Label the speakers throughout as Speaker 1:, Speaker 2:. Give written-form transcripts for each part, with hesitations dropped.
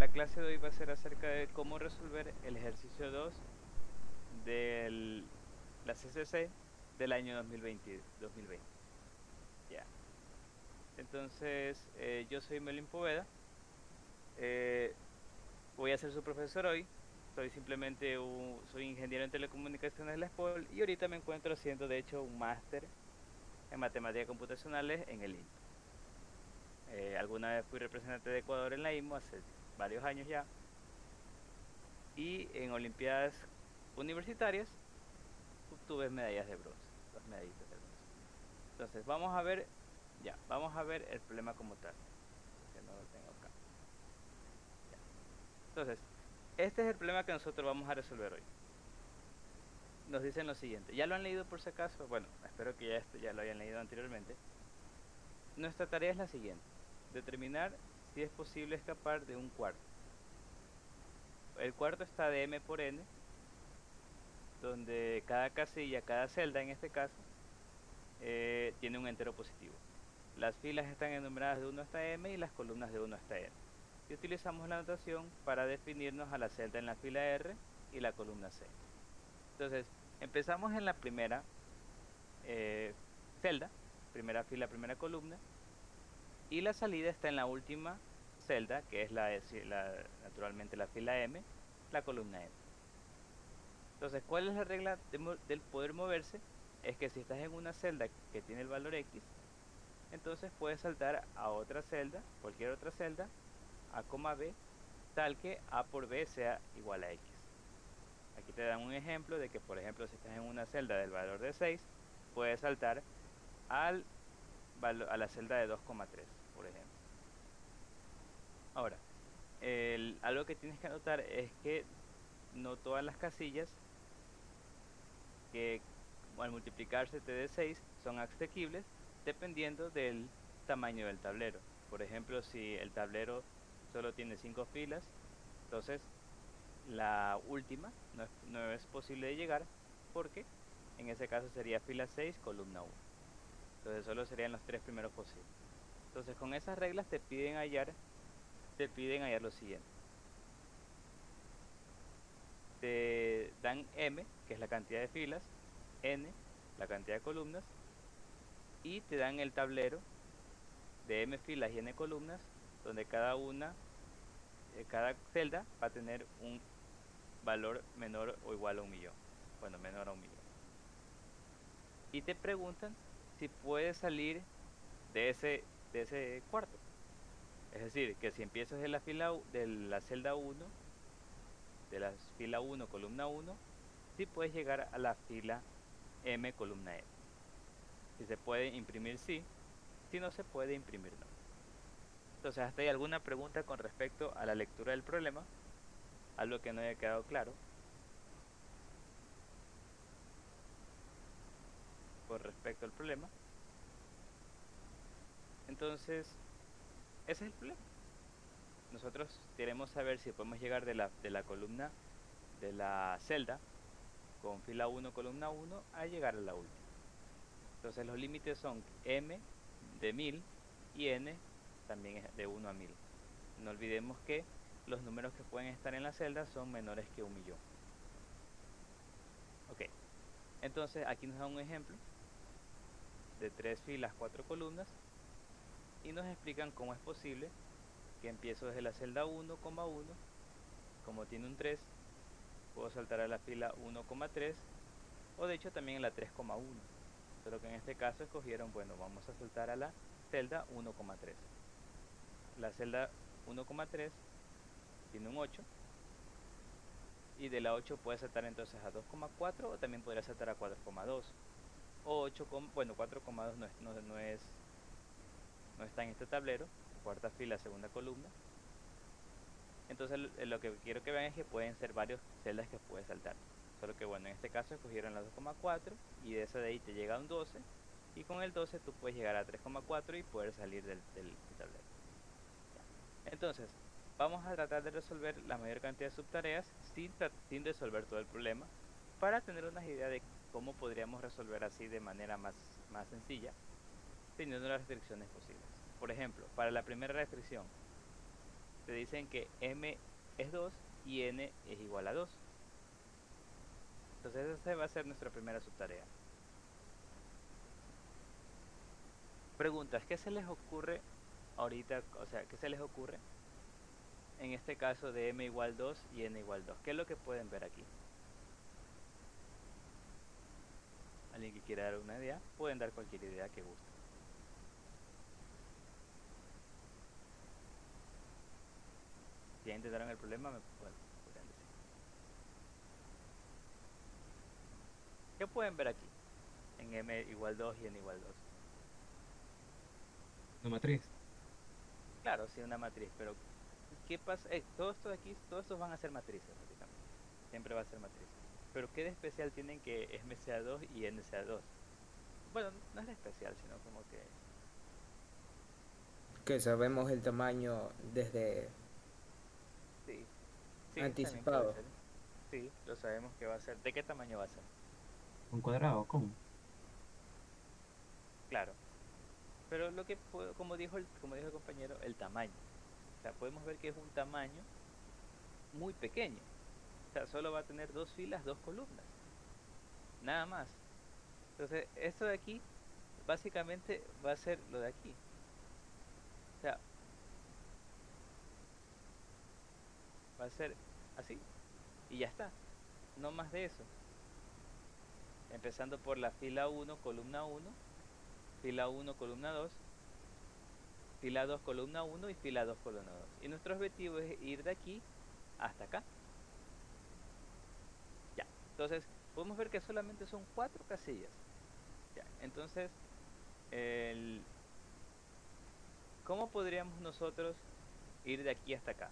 Speaker 1: La clase de hoy va a ser acerca de cómo resolver el ejercicio 2 de la CCC del año 2020. Ya. Entonces, yo soy Melvin Poveda. eh, Voy a ser su profesor hoy. Soy ingeniero en telecomunicaciones de la SPOL y ahorita me encuentro haciendo, de hecho, un máster en matemáticas computacionales en el INTA. Alguna vez fui representante de Ecuador en la IMO hace varios años ya, y en Olimpiadas universitarias obtuve medallas de bronce, 2 medallitas de bronce. Entonces, vamos a ver el problema como tal, que no lo tengo acá. Ya. Entonces, este es el problema que nosotros vamos a resolver hoy. Nos dicen lo siguiente, ¿ya lo han leído por si acaso? Bueno, espero que ya esto ya lo hayan leído anteriormente. Nuestra tarea es la siguiente: determinar si es posible escapar de un cuarto. El cuarto está de m por n, donde cada casilla, cada celda en este caso, tiene un entero positivo. Las filas están enumeradas de 1 hasta m y las columnas de 1 hasta n. Y utilizamos la notación para definirnos a la celda en la fila R y la columna C. Entonces, empezamos en la primera eh, celda, primera fila, primera columna, y la salida está en la última celda, que es naturalmente la fila M, la columna N. Entonces, ¿cuál es la regla del poder moverse? Es que si estás en una celda que tiene el valor X, entonces puedes saltar a otra celda, cualquier otra celda, A, B, tal que A por B sea igual a X. Aquí te dan un ejemplo de que, por ejemplo, si estás en una celda del valor de 6, puedes saltar al a la celda de 2,3, por ejemplo. Ahora, algo que tienes que anotar es que no todas las casillas que al multiplicarse t de 6 son asequibles dependiendo del tamaño del tablero. Por ejemplo, si el tablero solo tiene 5 filas, entonces la última no es posible de llegar, porque en ese caso sería fila 6, columna 1. Entonces solo serían los 3 primeros posibles. Entonces con esas reglas te piden hallar lo siguiente. Te dan m, que es la cantidad de filas, n, la cantidad de columnas, y te dan el tablero de m filas y n columnas, donde cada celda va a tener un valor menor o igual a 1.000.000. Bueno, menor a 1.000.000. Y te preguntan si puedes salir de ese cuarto. Es decir, que si empiezas de la celda 1, de la fila 1, columna 1, si puedes llegar a la fila M, columna N. Si se puede imprimir, sí. Si no se puede imprimir, no. Entonces, ¿hasta hay alguna pregunta con respecto a la lectura del problema? Algo que no haya quedado claro con respecto al problema. Entonces, ese es el problema. Nosotros queremos saber si podemos llegar de la columna, de la celda con fila 1, columna 1, a llegar a la última. Entonces los límites son m de 1.000 y n también es de 1 a 1.000. No olvidemos que los números que pueden estar en la celda son menores que 1.000.000. Ok, entonces aquí nos da un ejemplo de 3 filas, 4 columnas, y nos explican cómo es posible que empiezo desde la celda 1,1, como tiene un 3, puedo saltar a la fila 1,3, o de hecho también en la 3,1. Solo que en este caso escogieron, bueno, vamos a saltar a la celda 1,3. La celda 1,3 tiene un 8, y de la 8 puede saltar entonces a 2,4, o también podría saltar a 4,2. O 8, bueno, 4,2 no está en este tablero, cuarta fila, segunda columna. Entonces lo que quiero que vean es que pueden ser varias celdas que puedes saltar. Solo que bueno, en este caso escogieron la 2,4, y de esa de ahí te llega un 12, y con el 12 tú puedes llegar a 3,4 y poder salir del tablero. Ya. Entonces, vamos a tratar de resolver la mayor cantidad de subtareas sin resolver todo el problema, para tener una idea de cómo podríamos resolver así de manera más sencilla, teniendo las restricciones posibles. Por ejemplo, para la primera restricción, te dicen que m es 2 y n es igual a 2. Entonces esa va a ser nuestra primera subtarea. Preguntas, ¿qué se les ocurre ahorita? O sea, ¿qué se les ocurre en este caso de m igual 2 y n igual 2? ¿Qué es lo que pueden ver aquí? ¿Alguien que quiera dar una idea? Pueden dar cualquier idea que guste. Si ya intentaron el problema, podrían decir. ¿Qué pueden ver aquí? En m igual 2 y n igual 2.
Speaker 2: La matriz.
Speaker 1: Claro, sí, una matriz, pero ¿qué pasa? Todo esto de aquí, todos estos van a ser matrices, básicamente. Siempre va a ser matriz. Pero ¿qué de especial tienen que m sea 2 y n sea 2? Bueno, no es de especial, sino como que...
Speaker 3: Que sabemos el tamaño desde
Speaker 1: Sí, sí, también puede
Speaker 3: anticipado.
Speaker 1: ser. Sí, lo sabemos que va a ser. ¿De qué tamaño va a ser?
Speaker 2: Un cuadrado, ¿cómo?
Speaker 1: Claro. Pero lo que, como dijo el compañero, el tamaño. O sea, podemos ver que es un tamaño muy pequeño. O sea, solo va a tener dos filas, dos columnas. Nada más. Entonces, esto de aquí, básicamente va a ser lo de aquí. O sea, va a ser así. Y ya está. No más de eso. Empezando por la fila 1 columna 1, fila 1 columna 2, fila 2 columna 1 y fila 2 columna 2. Y nuestro objetivo es ir de aquí hasta acá. Ya. Entonces, podemos ver que solamente son 4 casillas. Ya. Entonces, el, ¿cómo podríamos nosotros ir de aquí hasta acá?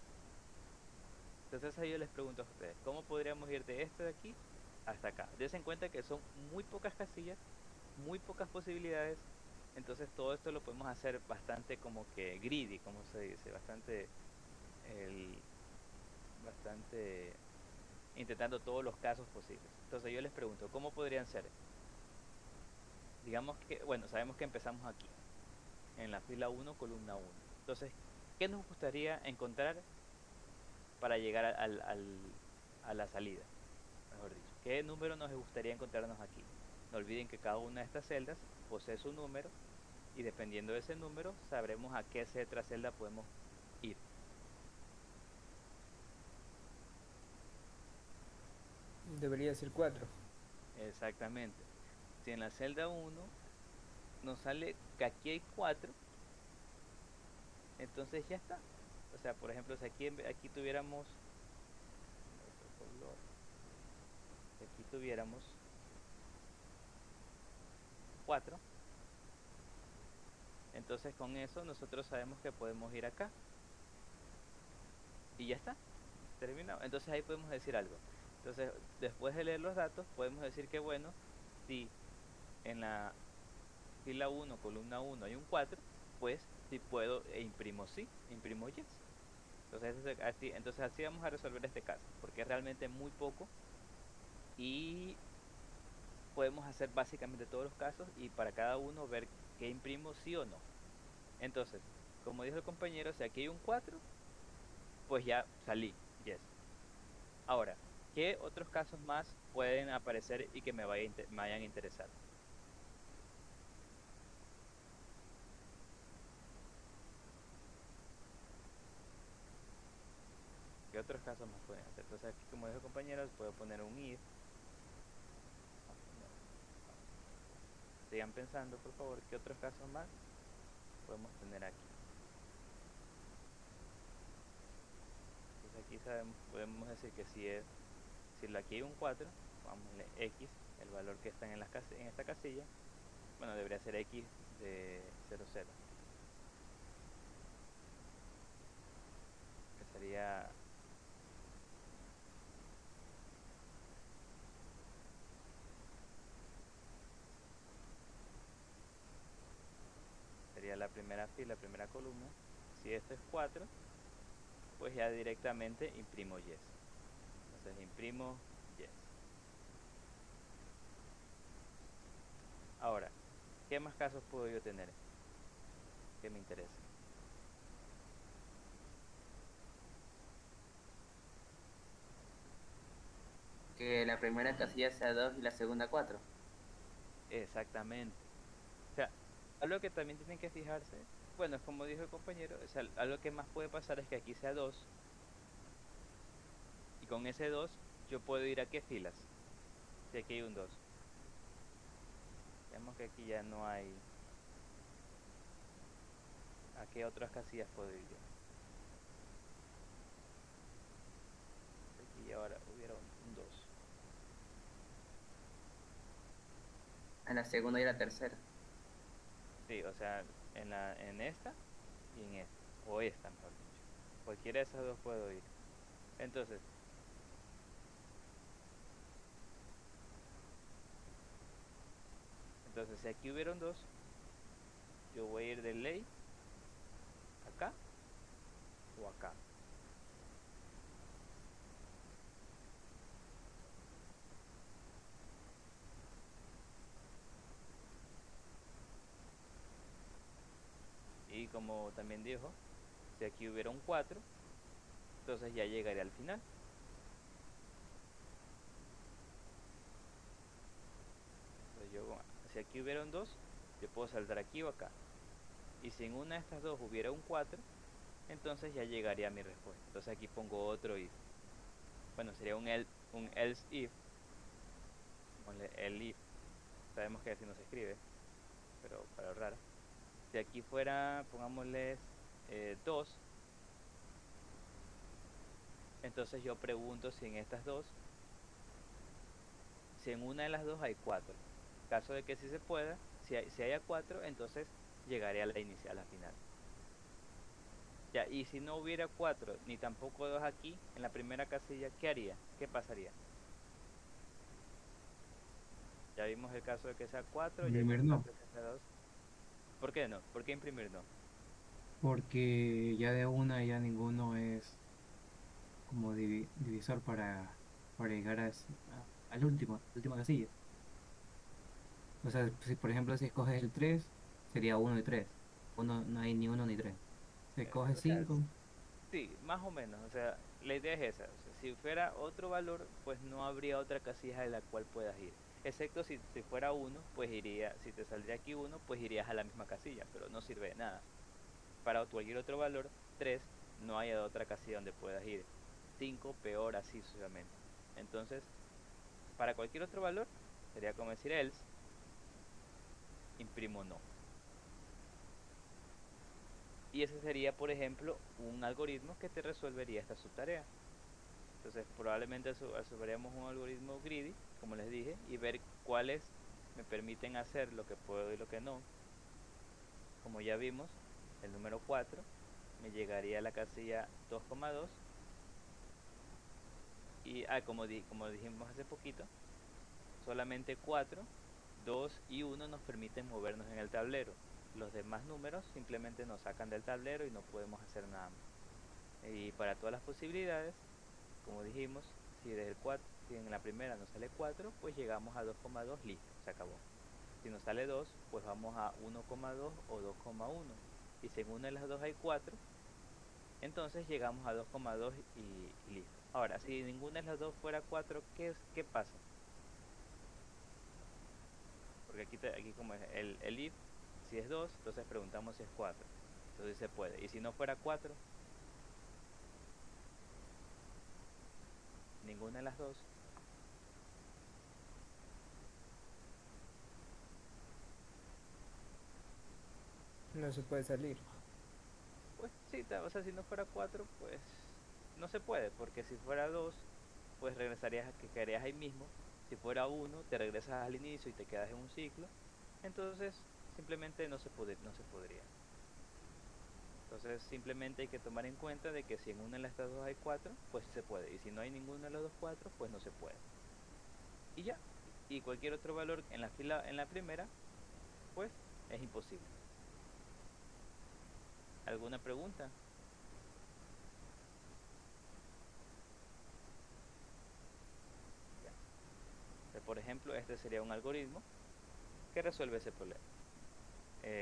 Speaker 1: Entonces ahí yo les pregunto a ustedes, ¿cómo podríamos ir de esto de aquí hasta acá? Dense en cuenta que son muy pocas casillas, muy pocas posibilidades, entonces todo esto lo podemos hacer bastante como que greedy, como se dice, el, bastante intentando todos los casos posibles. Entonces yo les pregunto, ¿cómo podrían ser? Digamos que, bueno, sabemos que empezamos aquí, en la fila 1 columna 1. Entonces, ¿qué nos gustaría encontrar para llegar a la salida? Mejor dicho, ¿qué número nos gustaría encontrarnos aquí? No olviden que cada una de estas celdas posee su número y dependiendo de ese número sabremos a qué otra celda podemos ir.
Speaker 3: Debería ser 4.
Speaker 1: Exactamente. Si en la celda 1 nos sale que aquí hay 4, entonces ya está. O sea, por ejemplo, si aquí tuviéramos otro color, si aquí tuviéramos 4, entonces con eso nosotros sabemos que podemos ir acá y ya está. Terminado. Entonces ahí podemos decir algo. Entonces, después de leer los datos, podemos decir que bueno, si en la fila 1 columna 1 hay un 4, pues si puedo imprimo sí, imprimo yes. Entonces así vamos a resolver este caso, porque es realmente muy poco y podemos hacer básicamente todos los casos y para cada uno ver qué imprimo sí o no. Entonces, como dijo el compañero, si aquí hay un 4, pues ya salí, yes. Ahora, ¿qué otros casos más pueden aparecer y que me vayan a interesar? ¿Qué otros casos más pueden hacer? Entonces aquí, como dijo el compañero, puedo poner un if. Sigan pensando, por favor, ¿qué otros casos más podemos tener aquí? Entonces aquí podemos decir que si aquí hay un 4, vamos a x, el valor que está en esta casilla, bueno, debería ser x de 0, 0, que sería la primera fila, la primera columna. Si esto es 4, pues ya directamente imprimo yes. Entonces imprimo yes. Ahora, ¿qué más casos puedo yo tener que me interesen?
Speaker 4: primera casilla sea 2 y la segunda 4.
Speaker 1: Exactamente. O sea, algo que también tienen que fijarse, bueno, es como dijo el compañero, o sea, algo que más puede pasar es que aquí sea 2 y con ese 2 yo puedo ir a qué filas, si aquí hay un 2. Vemos que aquí ya no hay, ¿a qué otras casillas puedo ir yo? Aquí ahora hubiera un 2.
Speaker 4: En la segunda y la tercera.
Speaker 1: Sí, o sea, en esta y en esta, o esta mejor dicho. Cualquiera de esas dos puedo ir. Entonces, si aquí hubieron 2, yo voy a ir de ley acá o acá. Y como también dijo, si aquí hubiera un 4, entonces ya llegaré al final. Entonces si aquí hubiera un 2, yo puedo saltar aquí o acá. Y si en una de estas dos hubiera un 4, entonces ya llegaría a mi respuesta. Entonces aquí pongo otro if. Bueno, sería un else if. El if. Sabemos que así no se escribe, pero para ahorrar. Si aquí fuera, pongámosle 2, entonces yo pregunto si en estas dos, si en una de las dos hay 4. En caso de que sí se pueda, si haya 4, entonces llegaré a la inicial, a la final. Ya, y si no hubiera 4, ni tampoco 2 aquí, en la primera casilla, ¿qué haría? ¿Qué pasaría? Ya vimos el caso de que sea 4, ya vimos
Speaker 2: Imprimir
Speaker 1: el
Speaker 2: no,
Speaker 1: caso de que sea 2. ¿Por qué no? ¿Por qué imprimir no?
Speaker 2: porque ya de una ya ninguno es como divisor para llegar al último, la última casilla. O sea, si por ejemplo si escoges el 3 sería uno y 3. Uno, no hay ni uno ni 3. Si escoges
Speaker 1: O sea,
Speaker 2: 5,
Speaker 1: sí, más o menos. O sea, la idea es esa. O sea, si fuera otro valor, pues no habría otra casilla en la cual puedas ir. Excepto si fuera uno, pues iría, si te saldría aquí uno, pues irías a la misma casilla, pero no sirve de nada. Para cualquier otro valor, 3, no hay otra casilla donde puedas ir. 5, peor, así sucesivamente. Entonces, para cualquier otro valor, sería como decir else, imprimo no. Y ese sería, por ejemplo, un algoritmo que te resolvería esta subtarea. Entonces, probablemente resolveríamos un algoritmo greedy, como les dije, y ver cuáles me permiten hacer lo que puedo y lo que no. Como ya vimos, el número 4 me llegaría a la casilla 2,2 y como dijimos hace poquito, solamente 4, 2 y 1 nos permiten movernos en el tablero. Los demás números simplemente nos sacan del tablero y no podemos hacer nada más. Y para todas las posibilidades, como dijimos, si en la primera nos sale 4, pues llegamos a 2,2, listo, se acabó. Si nos sale 2, pues vamos a 1,2 o 2,1. Y si en una de las dos hay 4, entonces llegamos a 2,2 y listo. Ahora, si ninguna de las dos fuera 4, ¿qué pasa? Porque aquí como es el if, si es 2, entonces preguntamos si es 4. Entonces se puede. Y si no fuera 4, ninguna de las dos,
Speaker 3: No se puede salir.
Speaker 1: pues sí, o sea, si no fuera 4, pues no se puede. Porque si fuera 2, pues regresarías a que quedarías ahí mismo. Si fuera 1, te regresas al inicio y te quedas en un ciclo. Entonces, simplemente no se podría. Entonces, simplemente hay que tomar en cuenta de que si en una de estas dos hay 4, pues sí se puede. Y si no hay ninguno de los dos 4, pues no se puede. Y ya. Y cualquier otro valor en la fila, en la primera, pues es imposible. ¿Alguna pregunta? Ya. Por ejemplo, este sería un algoritmo que resuelve ese problema.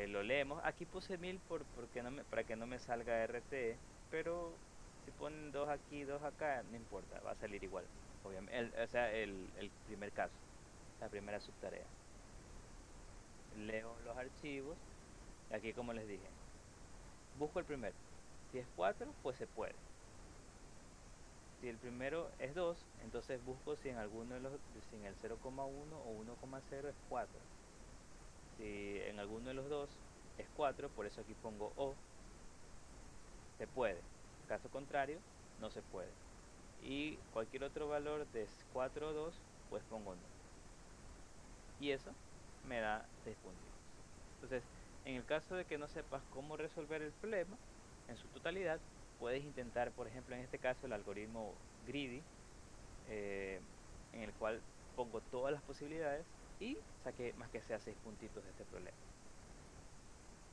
Speaker 1: Lo leemos. Aquí puse 1000 para que no me salga RT, pero Si ponen 2 aquí, 2 acá, no importa, va a salir igual. Obviamente, o sea, el primer caso, la primera subtarea. Leo los archivos, y aquí como les dije, busco el primero. Si es 4 pues se puede. Si el primero es 2 entonces busco si en alguno de los, si en el 0,1 o 1,0 es 4. Si en alguno de los dos es 4, por eso aquí pongo O, se puede. Caso contrario, no se puede. Y cualquier otro valor de 4 o 2, pues pongo no. Y eso me da 6 puntos. Entonces, en el caso de que no sepas cómo resolver el problema en su totalidad, puedes intentar, por ejemplo, en este caso, el algoritmo greedy, eh, en el cual pongo todas las posibilidades y saqué más que sea 6 puntitos de este problema.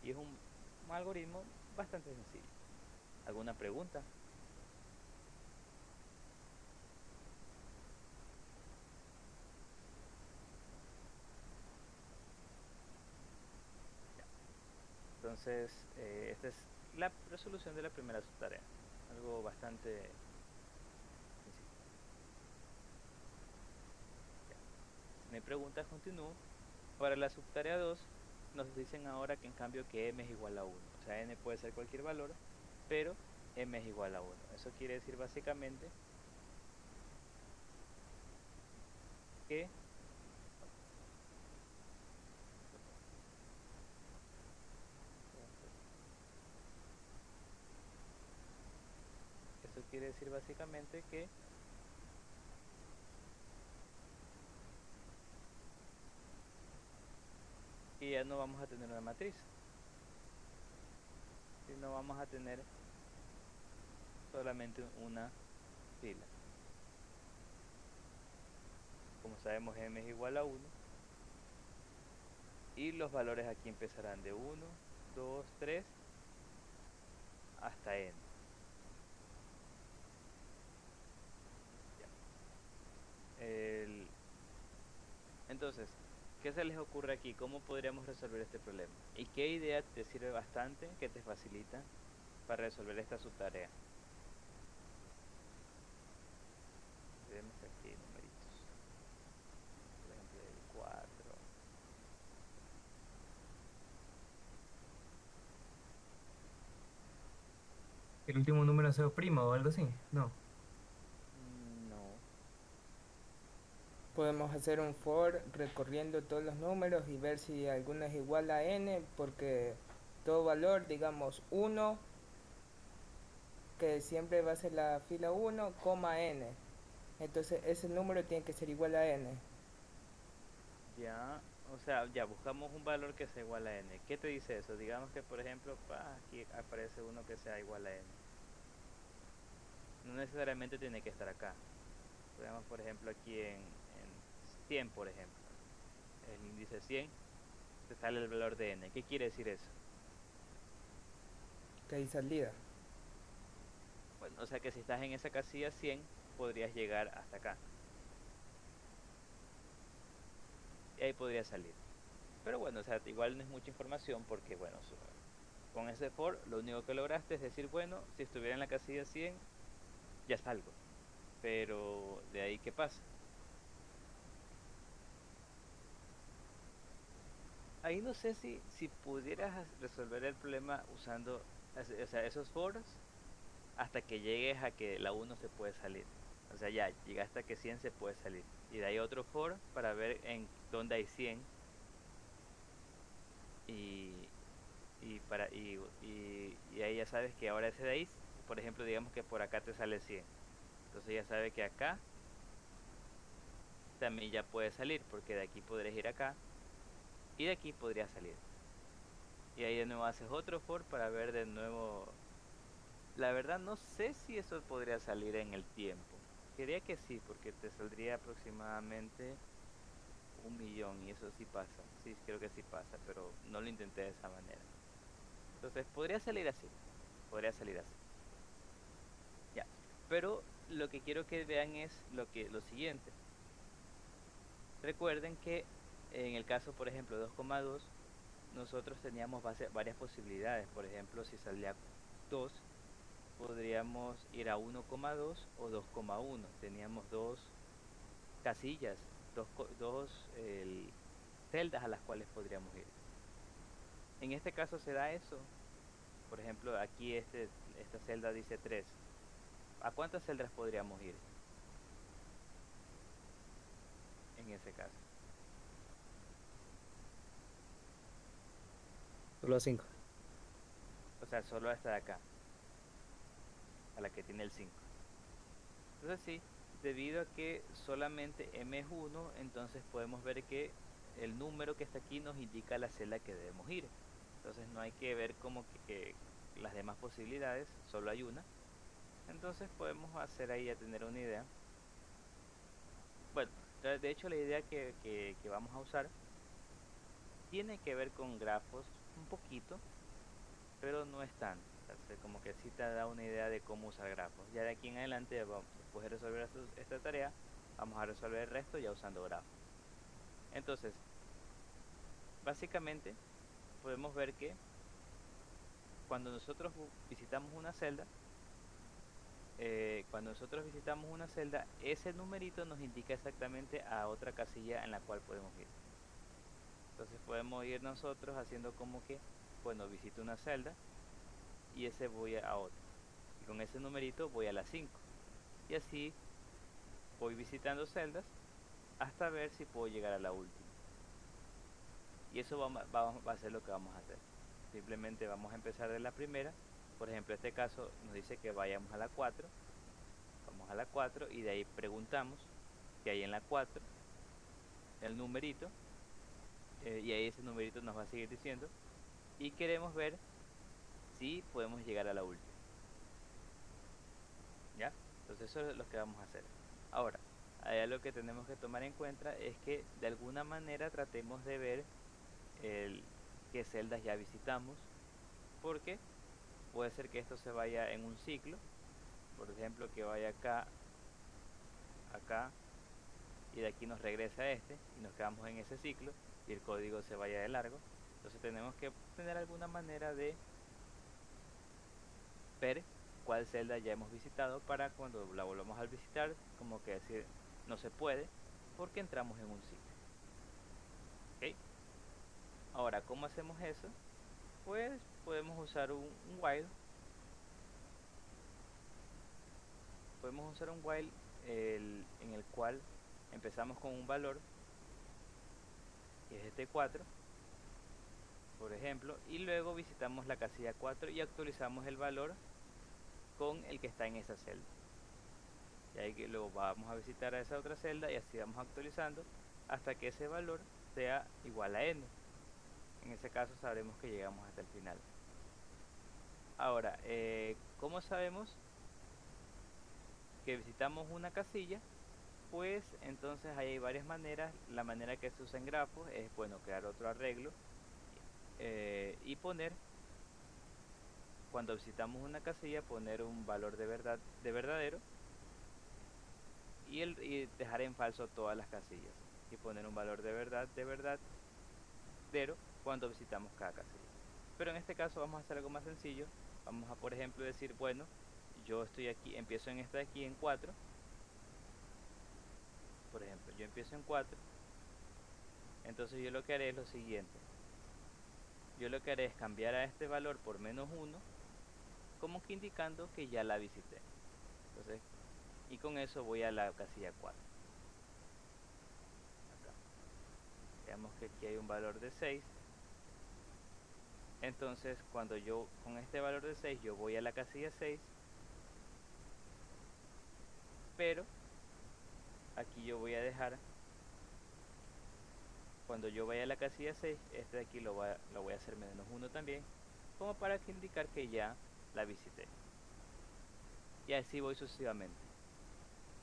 Speaker 1: Y es un algoritmo bastante sencillo. ¿Alguna pregunta? Entonces, esta es la resolución de la primera subtarea. Algo bastante sencillo. Ya. Si no hay preguntas, continúo. Para la subtarea 2, nos dicen ahora que en cambio que m es igual a 1. O sea, n puede ser cualquier valor, pero m es igual a 1. Eso quiere decir básicamente que eso quiere decir básicamente que ya no vamos a tener una matriz, sino vamos a tener solamente una fila. Como sabemos, m es igual a 1 y los valores aquí empezarán de 1, 2, 3 hasta n. El- Entonces, ¿qué se les ocurre aquí? ¿Cómo podríamos resolver este problema? ¿Y qué idea te sirve bastante, que te facilita para resolver esta subtarea? Vemos aquí numeritos. Por ejemplo, el 4.
Speaker 3: El último número se prima o algo así. No.
Speaker 1: No.
Speaker 3: Podemos hacer un for recorriendo todos los números y ver si alguno es igual a n, porque todo valor, digamos 1, que siempre va a ser la fila 1, coma n. Entonces ese número tiene que ser igual a n.
Speaker 1: Ya, o sea, ya buscamos un valor que sea igual a n. ¿Qué te dice eso? Digamos que, por ejemplo, aquí aparece uno que sea igual a n. No necesariamente tiene que estar acá. Veamos, por ejemplo, aquí en 100, por ejemplo. El índice 100, te sale el valor de n. ¿Qué quiere decir eso?
Speaker 3: Que hay salida.
Speaker 1: Bueno, o sea que si estás en esa casilla 100, podrías llegar hasta acá. Y ahí podría salir. Pero bueno, o sea, igual no es mucha información porque, bueno, con ese for lo único que lograste es decir, bueno, si estuviera en la casilla 100, ya salgo. Pero de ahí, ¿qué pasa? Ahí no sé si pudieras resolver el problema usando o sea, esos foros hasta que llegues a que la 1 se puede salir. O sea, ya llegaste a que 100 se puede salir. Y de ahí otro for para ver en dónde hay 100 y, y ahí ya sabes que ahora ese de ahí, por ejemplo, digamos que por acá te sale 100. Entonces ya sabes que acá también ya puede salir porque de aquí podrías ir acá y de aquí podría salir. Y ahí de nuevo haces otro for para ver de nuevo. La verdad no sé si eso podría salir en el tiempo. Quería que sí, porque te saldría aproximadamente 1 millón y eso sí pasa. Sí, creo que sí pasa, pero no lo intenté de esa manera. Entonces podría salir así. Podría salir así. Ya. Pero lo que quiero que vean es lo siguiente. Recuerden que en el caso, por ejemplo, 2,2, nosotros teníamos varias posibilidades. Por ejemplo, si salía 2, podríamos ir a 1,2 o 2,1. Teníamos dos casillas, celdas a las cuales podríamos ir. En este caso se da eso. Por ejemplo, aquí esta celda dice 3. ¿A cuántas celdas podríamos ir en ese caso?
Speaker 5: Solo 5.
Speaker 1: O sea, solo esta de acá, a la que tiene el 5. Entonces sí, debido a que solamente m es 1, entonces podemos ver que el número que está aquí nos indica la celda que debemos ir. Entonces no hay que ver como que las demás posibilidades, solo hay una. Entonces podemos hacer ahí a tener una idea. Bueno, de hecho la idea que vamos a usar tiene que ver con grafos un poquito, pero no es tanto. O sea, como que sí te da una idea de cómo usar grafos. Ya de aquí en adelante, después de resolver esta tarea, vamos a resolver el resto ya usando grafos. Entonces, básicamente podemos ver que cuando nosotros visitamos una celda, ese numerito nos indica exactamente a otra casilla en la cual podemos ir. Entonces podemos ir nosotros haciendo como que, bueno, visito una celda y ese voy a otra. Y con ese numerito voy a la 5. Y así voy visitando celdas hasta ver si puedo llegar a la última. Y eso va a ser lo que vamos a hacer. Simplemente vamos a empezar de la primera. Por ejemplo, este caso nos dice que vayamos a la 4. Vamos a la 4 y de ahí preguntamos qué hay en la 4, el numerito, y ahí ese numerito nos va a seguir diciendo. Y queremos ver si podemos llegar a la última. ¿Ya? Entonces eso es lo que vamos a hacer. Ahora, allá lo que tenemos que tomar en cuenta es que de alguna manera tratemos de ver qué celdas ya visitamos, porque puede ser que esto se vaya en un ciclo. Por ejemplo, que vaya acá, acá, y de aquí nos regresa a este y nos quedamos en ese ciclo y el código se vaya de largo. Entonces tenemos que tener alguna manera de ver cuál celda ya hemos visitado para cuando la volvamos a visitar, como que decir, no se puede porque entramos en un ciclo. ¿Ok? Ahora, ¿cómo hacemos eso? Pues podemos usar un while. Podemos usar un while en el cual empezamos con un valor, que es este 4, por ejemplo, y luego visitamos la casilla 4 y actualizamos el valor con el que está en esa celda. Y ahí que luego vamos a visitar a esa otra celda y así vamos actualizando hasta que ese valor sea igual a n. En ese caso sabremos que llegamos hasta el final. Ahora, ¿cómo sabemos que visitamos una casilla? Pues entonces ahí hay varias maneras. La manera que se usa en grafos es, bueno, crear otro arreglo y poner, cuando visitamos una casilla, poner un valor de verdadero y dejar en falso todas las casillas y poner un valor de verdadero cuando visitamos cada casilla. Pero en este caso vamos a hacer algo más sencillo. Vamos a, por ejemplo, decir, bueno, yo estoy aquí, empiezo en esta de aquí en 4. Por ejemplo, yo empiezo en 4. Entonces yo lo que haré es lo siguiente. Yo lo que haré es cambiar a este valor por -1, como que indicando que ya la visité. Entonces, y con eso voy a la casilla 4. Acá. Veamos que aquí hay un valor de 6. Entonces, cuando yo con este valor de 6 yo voy a la casilla 6, pero aquí yo voy a dejar, cuando yo vaya a la casilla 6, este de aquí lo voy a hacer -1 también, como para que indicar que ya la visité. Y así voy sucesivamente.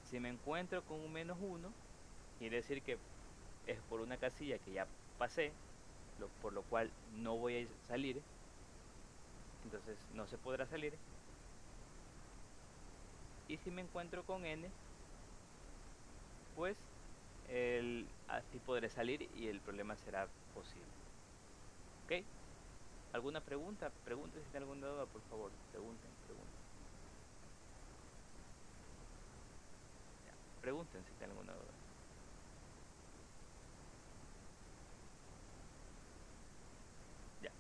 Speaker 1: Si me encuentro con un -1, quiere decir que es por una casilla que ya pasé, por lo cual no voy a salir, entonces no se podrá salir. Y si me encuentro con n, pues así podré salir y el problema será posible. ¿Ok? ¿Alguna pregunta? Pregunten si tienen alguna duda, por favor. Pregunten. pregunten si tienen alguna duda. Ya,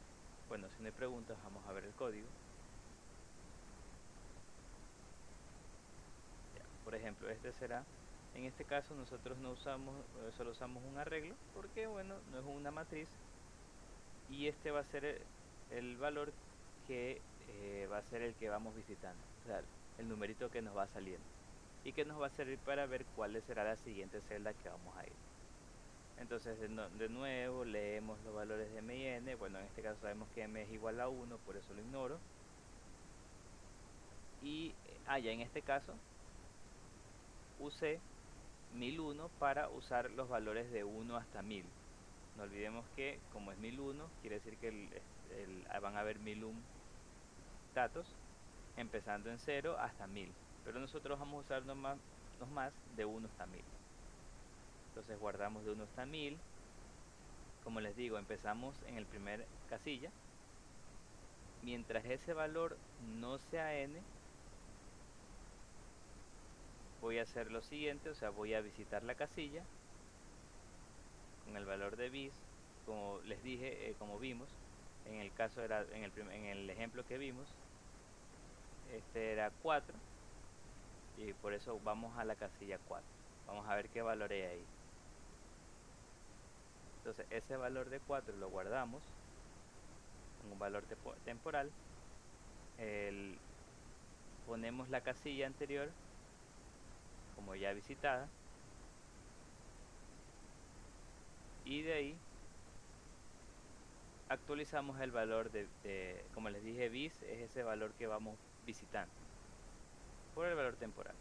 Speaker 1: bueno, si no hay preguntas, vamos a ver el código. Ya, por ejemplo, este será, en este caso nosotros no usamos, solo usamos un arreglo, porque bueno, no es una matriz, y este va a ser el valor que va a ser el que vamos visitando, o sea, el numerito que nos va saliendo, y que nos va a servir para ver cuál será la siguiente celda que vamos a ir. Entonces de nuevo leemos los valores de m y n. Bueno, en este caso sabemos que m es igual a 1, por eso lo ignoro. Y ya en este caso usé 1001 para usar los valores de 1 hasta 1000. No olvidemos que como es 1001, quiere decir que van a haber 1001 datos empezando en 0 hasta 1000. Pero nosotros vamos a usar más de 1 hasta 1000. Entonces guardamos de 1 hasta 1000. Como les digo, empezamos en el primer casilla. Mientras ese valor no sea n, voy a hacer lo siguiente, o sea, voy a visitar la casilla con el valor de bis, como les dije, como vimos, en el caso era, en el ejemplo que vimos, este era 4, y por eso vamos a la casilla 4. Vamos a ver qué valor hay ahí. Entonces ese valor de 4 lo guardamos en un valor temporal. Ponemos la casilla anterior como ya visitada, y de ahí actualizamos el valor como les dije, bis es ese valor que vamos visitando por el valor temporal.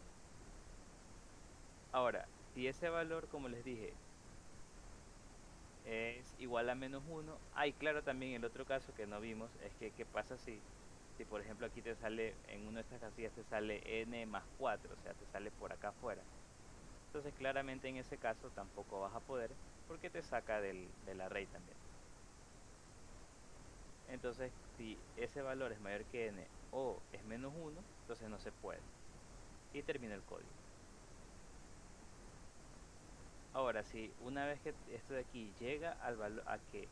Speaker 1: Ahora, si ese valor, como les dije, es igual a -1, hay claro, también el otro caso que no vimos es que qué pasa si por ejemplo aquí te sale, en una de estas casillas te sale n más 4, o sea, te sale por acá afuera. Entonces claramente en ese caso tampoco vas a poder, porque te saca del array también. Entonces si ese valor es mayor que n o es -1, entonces no se puede. Y termina el código. Ahora, si una vez que esto de aquí llega al valor, a que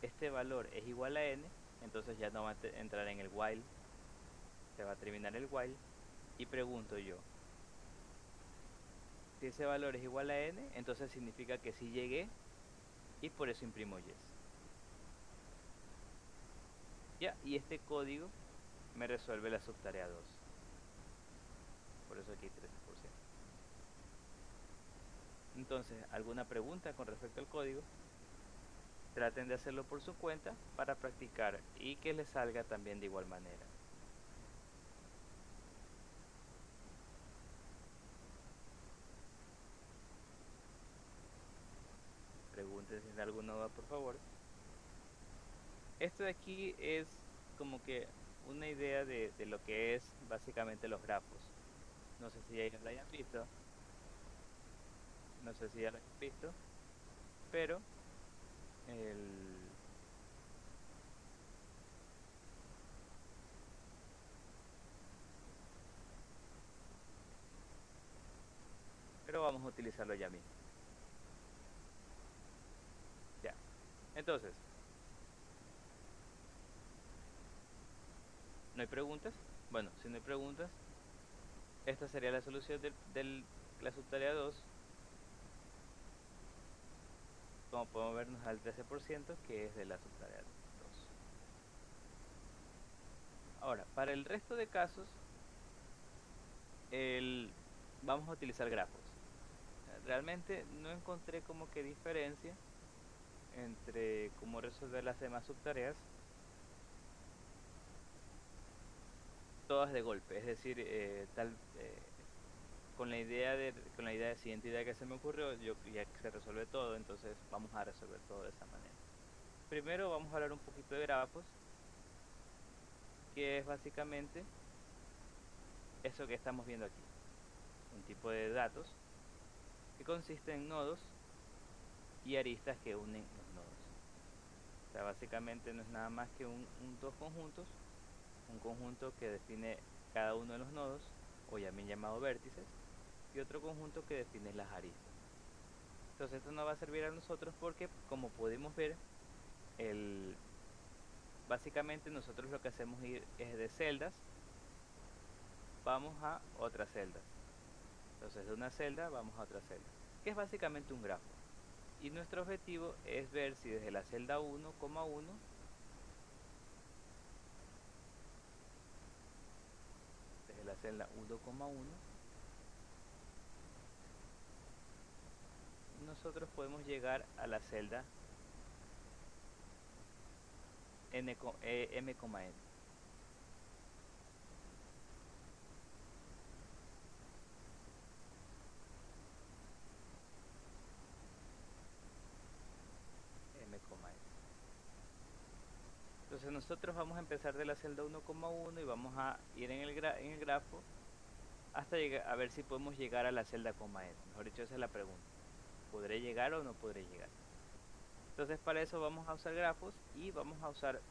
Speaker 1: este valor es igual a n, entonces ya no va a entrar en el while, se va a terminar el while, y pregunto yo, si ese valor es igual a n, entonces significa que sí llegué, y por eso imprimo yes. Ya, y este código me resuelve la subtarea 2. Por eso aquí 13%. Entonces, ¿alguna pregunta con respecto al código? Traten de hacerlo por su cuenta para practicar y que les salga también de igual manera. Pregunten si tienen alguna duda, por favor. Esto de aquí es como que una idea de lo que es básicamente los grafos. No sé si ya lo hayan visto. No sé si ya lo hayan visto. Pero el... Pero vamos a utilizarlo ya mismo. Ya. Entonces, ¿no hay preguntas? Bueno, si no hay preguntas, esta sería la solución de la subtarea 2. Como podemos vernos al 13%, que es de la subtarea 2. Ahora, para el resto de casos, vamos a utilizar grafos. Realmente no encontré como que diferencia entre cómo resolver las demás subtareas, todas de golpe, es decir, con la idea de siguiente idea que se me ocurrió, yo ya que se resuelve todo, entonces vamos a resolver todo de esa manera. Primero vamos a hablar un poquito de grafos, que es básicamente eso que estamos viendo aquí, un tipo de datos que consiste en nodos y aristas que unen los nodos. O sea, básicamente no es nada más que dos conjuntos, un conjunto que define cada uno de los nodos, o también llamado vértices, y otro conjunto que define las aristas. Entonces esto nos va a servir a nosotros porque, como pudimos ver, básicamente nosotros lo que hacemos es de celdas, vamos a otra celda. Entonces de una celda vamos a otra celda, que es básicamente un grafo. Y nuestro objetivo es ver si desde la celda 1,1 desde la celda 1,1 nosotros podemos llegar a la celda m,n. Entonces nosotros vamos a empezar de la celda 1,1 y vamos a ir en el grafo hasta llegar a ver si podemos llegar a la celda n. Mejor dicho, esa es la pregunta. ¿Podré llegar o no podré llegar? Entonces para eso vamos a usar grafos y vamos a usar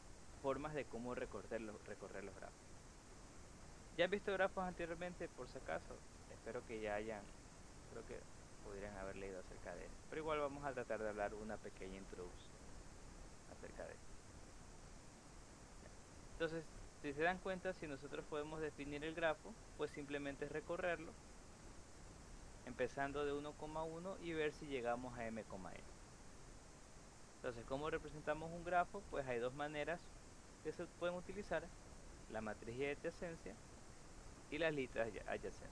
Speaker 1: formas de cómo recorrer los grafos. ¿Ya han visto grafos anteriormente, por si acaso? Espero que ya hayan, creo que podrían haber leído acerca de eso. Pero igual vamos a tratar de hablar una pequeña introducción acerca de eso. Entonces, si se dan cuenta, si nosotros podemos definir el grafo, pues simplemente es recorrerlo, empezando de 1,1 y ver si llegamos a m,n. Entonces, ¿cómo representamos un grafo? Pues hay dos maneras que se pueden utilizar: la matriz de adyacencia y las listas de adyacencia.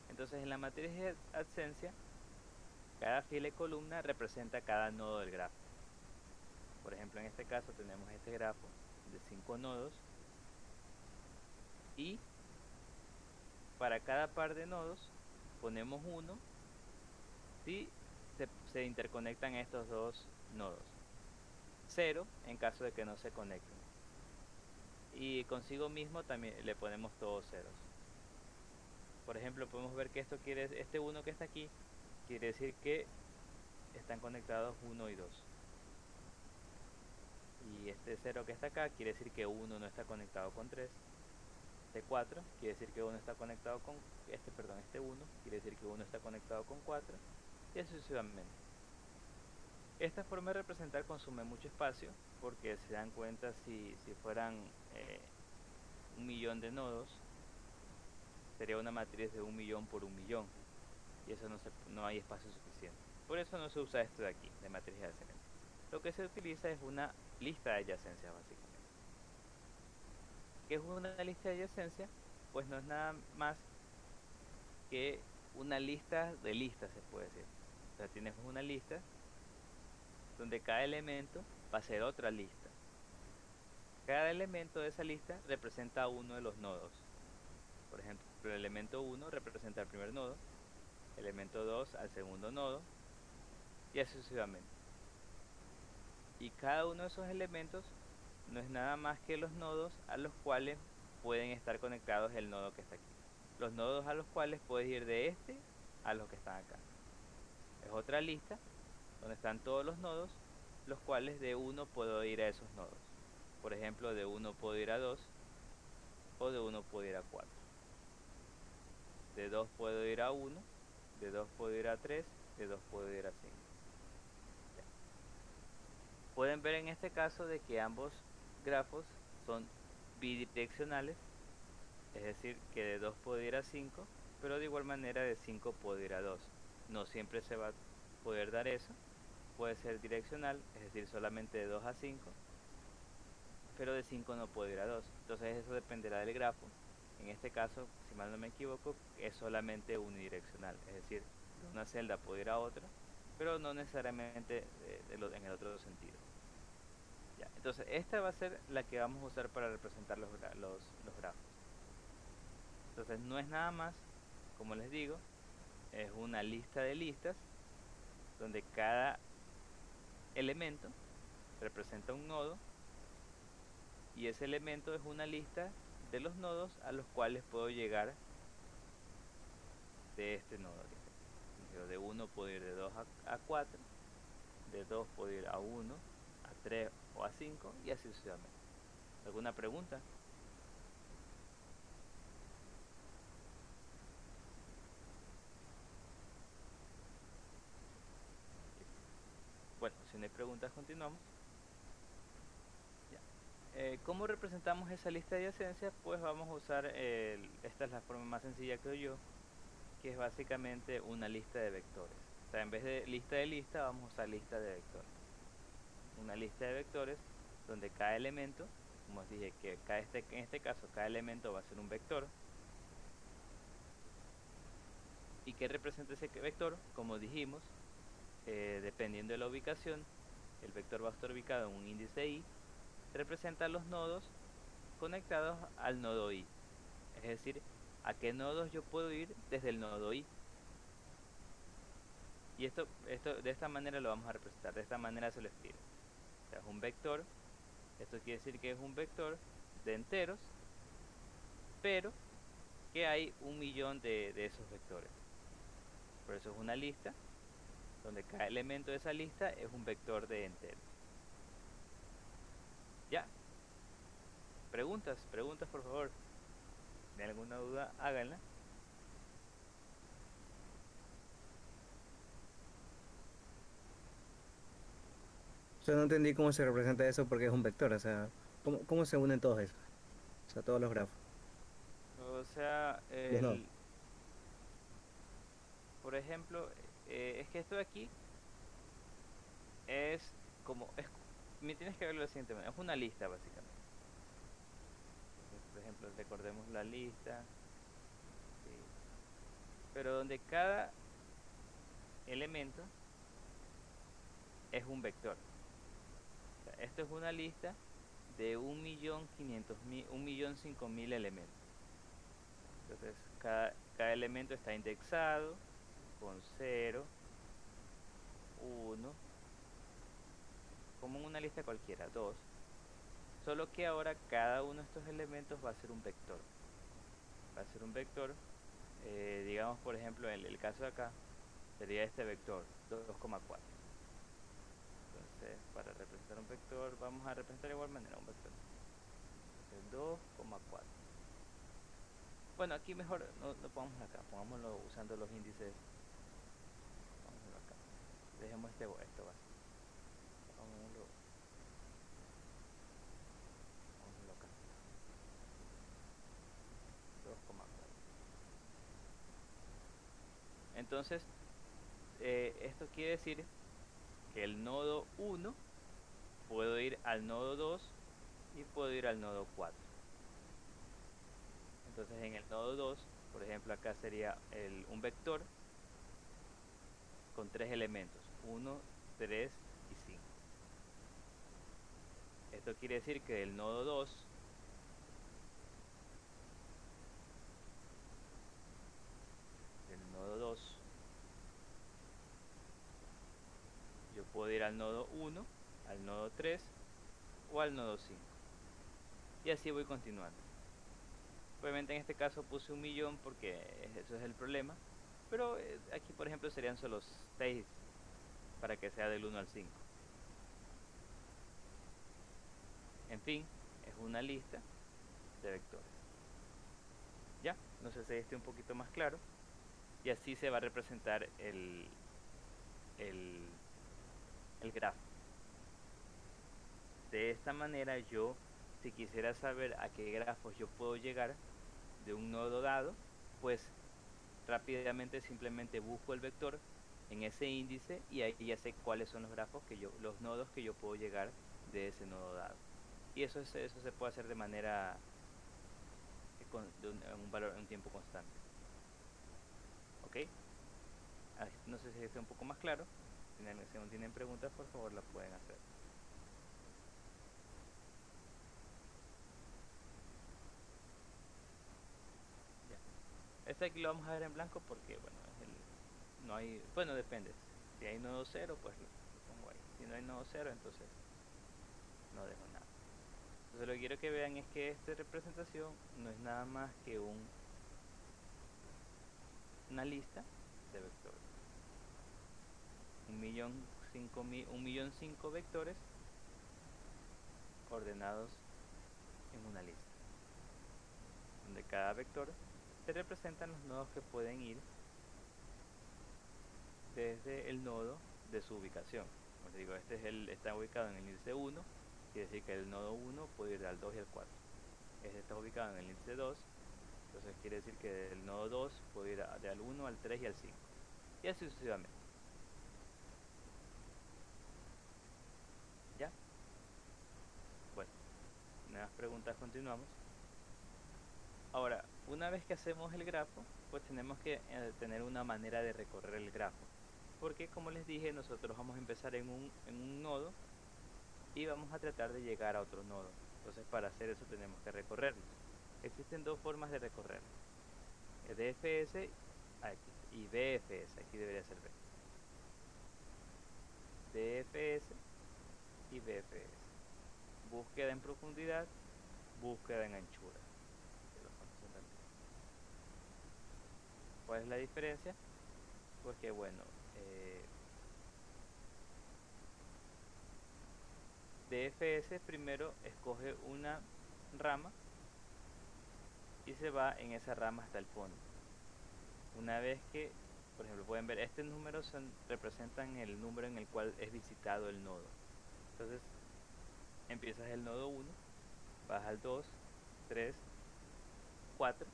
Speaker 1: Entonces, en la matriz de adyacencia, cada fila y columna representa cada nodo del grafo. Por ejemplo, en este caso tenemos este grafo de 5 nodos y para cada par de nodos ponemos uno si se interconectan estos dos nodos, 0 en caso de que no se conecten, y consigo mismo también le ponemos todos ceros. Por ejemplo, podemos ver que este 1 que está aquí quiere decir que están conectados 1 y 2, y este 0 que está acá quiere decir que 1 no está conectado con 3. Este 4 quiere decir que 1 está conectado con este 1 quiere decir que 1 está conectado con 4, y así sucesivamente. Esta forma de representar consume mucho espacio, porque se dan cuenta, si fueran 1.000.000 de nodos, sería una matriz de 1.000.000 por 1.000.000, y eso no hay espacio suficiente. Por eso no se usa esto de aquí, de matriz de adyacencia. Lo que se utiliza es una lista de adyacencias, básicamente. ¿Qué es una lista de adyacencia? Pues no es nada más que una lista de listas, se puede decir. O sea, tienes una lista donde cada elemento va a ser otra lista. Cada elemento de esa lista representa uno de los nodos. Por ejemplo, el elemento 1 representa el primer nodo, el elemento 2 al segundo nodo, y así sucesivamente. Y cada uno de esos elementos no es nada más que los nodos a los cuales pueden estar conectados el nodo que está aquí. Los nodos a los cuales puedes ir de este a los que están acá. Es otra lista donde están todos los nodos, los cuales de uno puedo ir a esos nodos. Por ejemplo, de 1 puedo ir a 2, o de 1 puedo ir a 4. De 2 puedo ir a 1, de 2 puedo ir a 3, de 2 puedo ir a 5. Pueden ver en este caso de que ambos grafos son bidireccionales, es decir, que de 2 puedo ir a 5, pero de igual manera de 5 puedo ir a 2. No siempre se va a poder dar eso, puede ser direccional, es decir, solamente de 2 a 5, pero de 5 no puedo ir a 2. Entonces eso dependerá del grafo. En este caso, si mal no me equivoco, es solamente unidireccional, es decir, de una celda puedo ir a otra, pero no necesariamente en el otro sentido. Ya, entonces esta va a ser la que vamos a usar para representar los grafos. Entonces no es nada más, como les digo, es una lista de listas donde cada elemento representa un nodo, y ese elemento es una lista de los nodos a los cuales puedo llegar de este nodo. De 1 puedo ir de 2 a 4, de 2 puedo ir a 1, a 3 o a 5, y así sucesivamente. ¿Alguna pregunta? si no hay preguntas, continuamos. Ya. ¿Cómo representamos esa lista de adyacencias? Pues vamos a usar, esta es la forma más sencilla, creo yo, que es básicamente una lista de vectores. O sea, en vez de lista, vamos a usar lista de vectores. Una lista de vectores donde cada elemento, como os dije, que en este caso cada elemento va a ser un vector. ¿Y qué representa ese vector? Como dijimos, dependiendo de la ubicación, el vector va a estar ubicado en un índice i, representa los nodos conectados al nodo i. Es decir, a qué nodos yo puedo ir desde el nodo i. Y esto de esta manera lo vamos a representar, de esta manera se lo escribe. O sea, es un vector, esto quiere decir que es un vector de enteros, pero que hay 1.000.000 de esos vectores. Por eso es una lista, donde cada elemento de esa lista es un vector de enteros. ¿Ya? Preguntas por favor. Si tienen alguna duda, háganla.
Speaker 5: O sea, no entendí cómo se representa eso porque es un vector. O sea, ¿cómo se unen todos esos? O sea, todos los grafos.
Speaker 1: O sea,
Speaker 5: Los nodos.
Speaker 1: por ejemplo, es que esto de aquí es como, me tienes que verlo de la siguiente manera, es una lista básicamente. Entonces, por ejemplo, recordemos la lista, sí, pero donde cada elemento es un vector. O sea, esto es una lista de 1.500.000, 1.005.000 elementos. Entonces, cada elemento está indexado con 0, 1, como en una lista cualquiera, 2. Solo que ahora cada uno de estos elementos va a ser un vector. Va a ser un vector, digamos por ejemplo en el caso de acá, sería este vector, 2,4. Entonces, para representar un vector, vamos a representar de igual manera un vector. Entonces, 2,4. Bueno, aquí mejor no pongamos acá, pongámoslo usando los índices. Pongámoslo acá. Dejemos esto básico. Pongámoslo acá. 2,4. Entonces, esto quiere decir que el nodo 1 puedo ir al nodo 2 y puedo ir al nodo 4. Entonces en el nodo 2, por ejemplo, acá sería un vector con 3 elementos, 1, 3 y 5. Esto quiere decir que del nodo 2 yo puedo ir al nodo 1, al nodo 3 o al nodo 5. Y así voy continuando. Obviamente en este caso puse 1.000.000 porque eso es el problema. Pero aquí por ejemplo serían solo 6 para que sea del 1 al 5. En fin, es una lista de vectores. ¿Ya? No sé si esté un poquito más claro. Y así se va a representar el, el grafo. De esta manera yo, si quisiera saber a qué grafos yo puedo llegar de un nodo dado, pues rápidamente simplemente busco el vector en ese índice y ahí ya sé cuáles son los grafos los nodos que yo puedo llegar de ese nodo dado. Y eso se puede hacer de manera un tiempo constante. ¿Ok? No sé si está un poco más claro. Si no tienen preguntas, por favor las pueden hacer. Ya. Este aquí lo vamos a ver en blanco porque, bueno, no hay, bueno, depende. Si hay nodo 0, pues lo pongo ahí. Si no hay nodo 0, entonces no dejo nada. Entonces lo que quiero que vean es que esta representación no es nada más que una lista de vectores. 1.005.000 vectores ordenados en una lista, donde cada vector se representan los nodos que pueden ir desde el nodo de su ubicación. les digo, está ubicado en el índice 1, quiere decir que el nodo 1 puede ir al 2 y al 4. Este está ubicado en el índice 2, entonces quiere decir que el nodo 2 puede ir al 1, al 3 y al 5. Y así sucesivamente. ¿Ya? Bueno, nuevas preguntas, continuamos. Ahora, una vez que hacemos el grafo, pues tenemos que tener una manera de recorrer el grafo. Porque como les dije, nosotros vamos a empezar en un nodo y vamos a tratar de llegar a otro nodo. Entonces para hacer eso tenemos que recorrerlo. Existen dos formas de recorrer: DFS y BFS. Aquí debería ser B. DFS y BFS. Búsqueda en profundidad, búsqueda en anchura. ¿Cuál es la diferencia? Pues que bueno, DFS primero escoge una rama y se va en esa rama hasta el fondo. Una vez que, por ejemplo, pueden ver, estos números representan el número en el cual es visitado el nodo. Entonces, empiezas el nodo 1, vas al 2, 3, 4.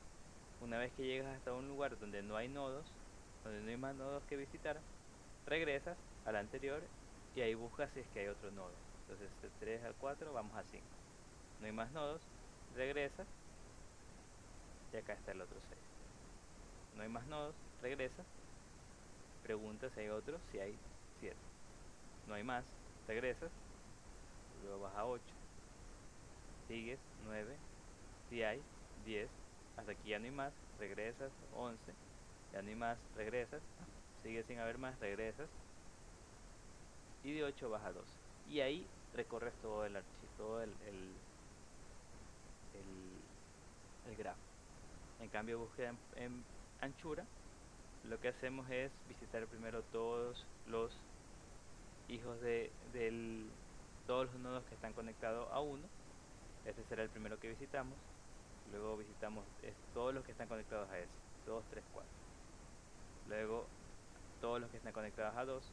Speaker 1: Una vez que llegas hasta un lugar donde no hay nodos, donde no hay más nodos que visitar, regresas al anterior y ahí buscas si es que hay otro nodo. Entonces, de 3 al 4 vamos a 5. No hay más nodos, regresas y acá está el otro 6. No hay más nodos, regresas, preguntas si hay otro, si hay 7. No hay más, regresas, luego vas a 8, sigues 9, si hay 10, hasta aquí ya no hay más, regresas 11, ya no hay más, regresas, sigues sin haber más, regresas, y de 8 vas a 12. Y ahí recorres todo el archivo, todo el grafo. En cambio, búsqueda en anchura, lo que hacemos es visitar primero todos los hijos todos los nodos que están conectados a uno. Este será el primero que visitamos. Luego visitamos todos los que están conectados a ese, 2, 3, 4. Luego todos los que están conectados a 2,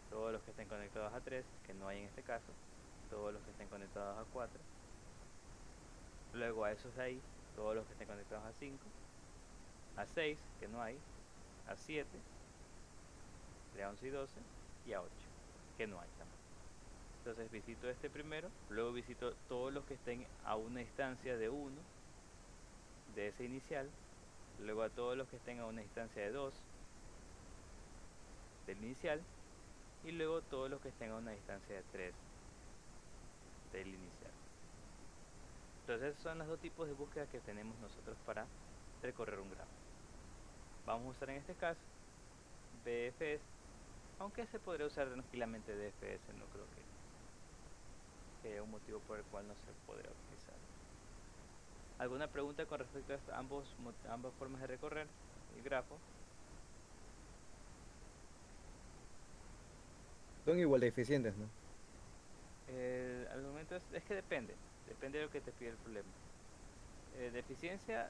Speaker 1: todos los que estén conectados a 3, que no hay en este caso, todos los que estén conectados a 4. Luego a esos de ahí, todos los que estén conectados a 5, a 6, que no hay, a 7, a 11 y 12, y a 8, que no hay tampoco. Entonces visito este primero, luego visito todos los que estén a una distancia de 1 de ese inicial, luego a todos los que estén a una distancia de 2 del inicial, y luego todos los que estén a una distancia de 3 del inicial. Entonces esos son los dos tipos de búsqueda que tenemos nosotros para recorrer un grafo. Vamos a usar en este caso BFS, aunque se podría usar tranquilamente DFS, no creo que haya un motivo por el cual no se podría utilizar. ¿Alguna pregunta con respecto a ambas formas de recorrer el grafo?
Speaker 5: Son igual de eficientes, ¿no?
Speaker 1: El argumento es que depende de lo que te pide el problema. De eficiencia,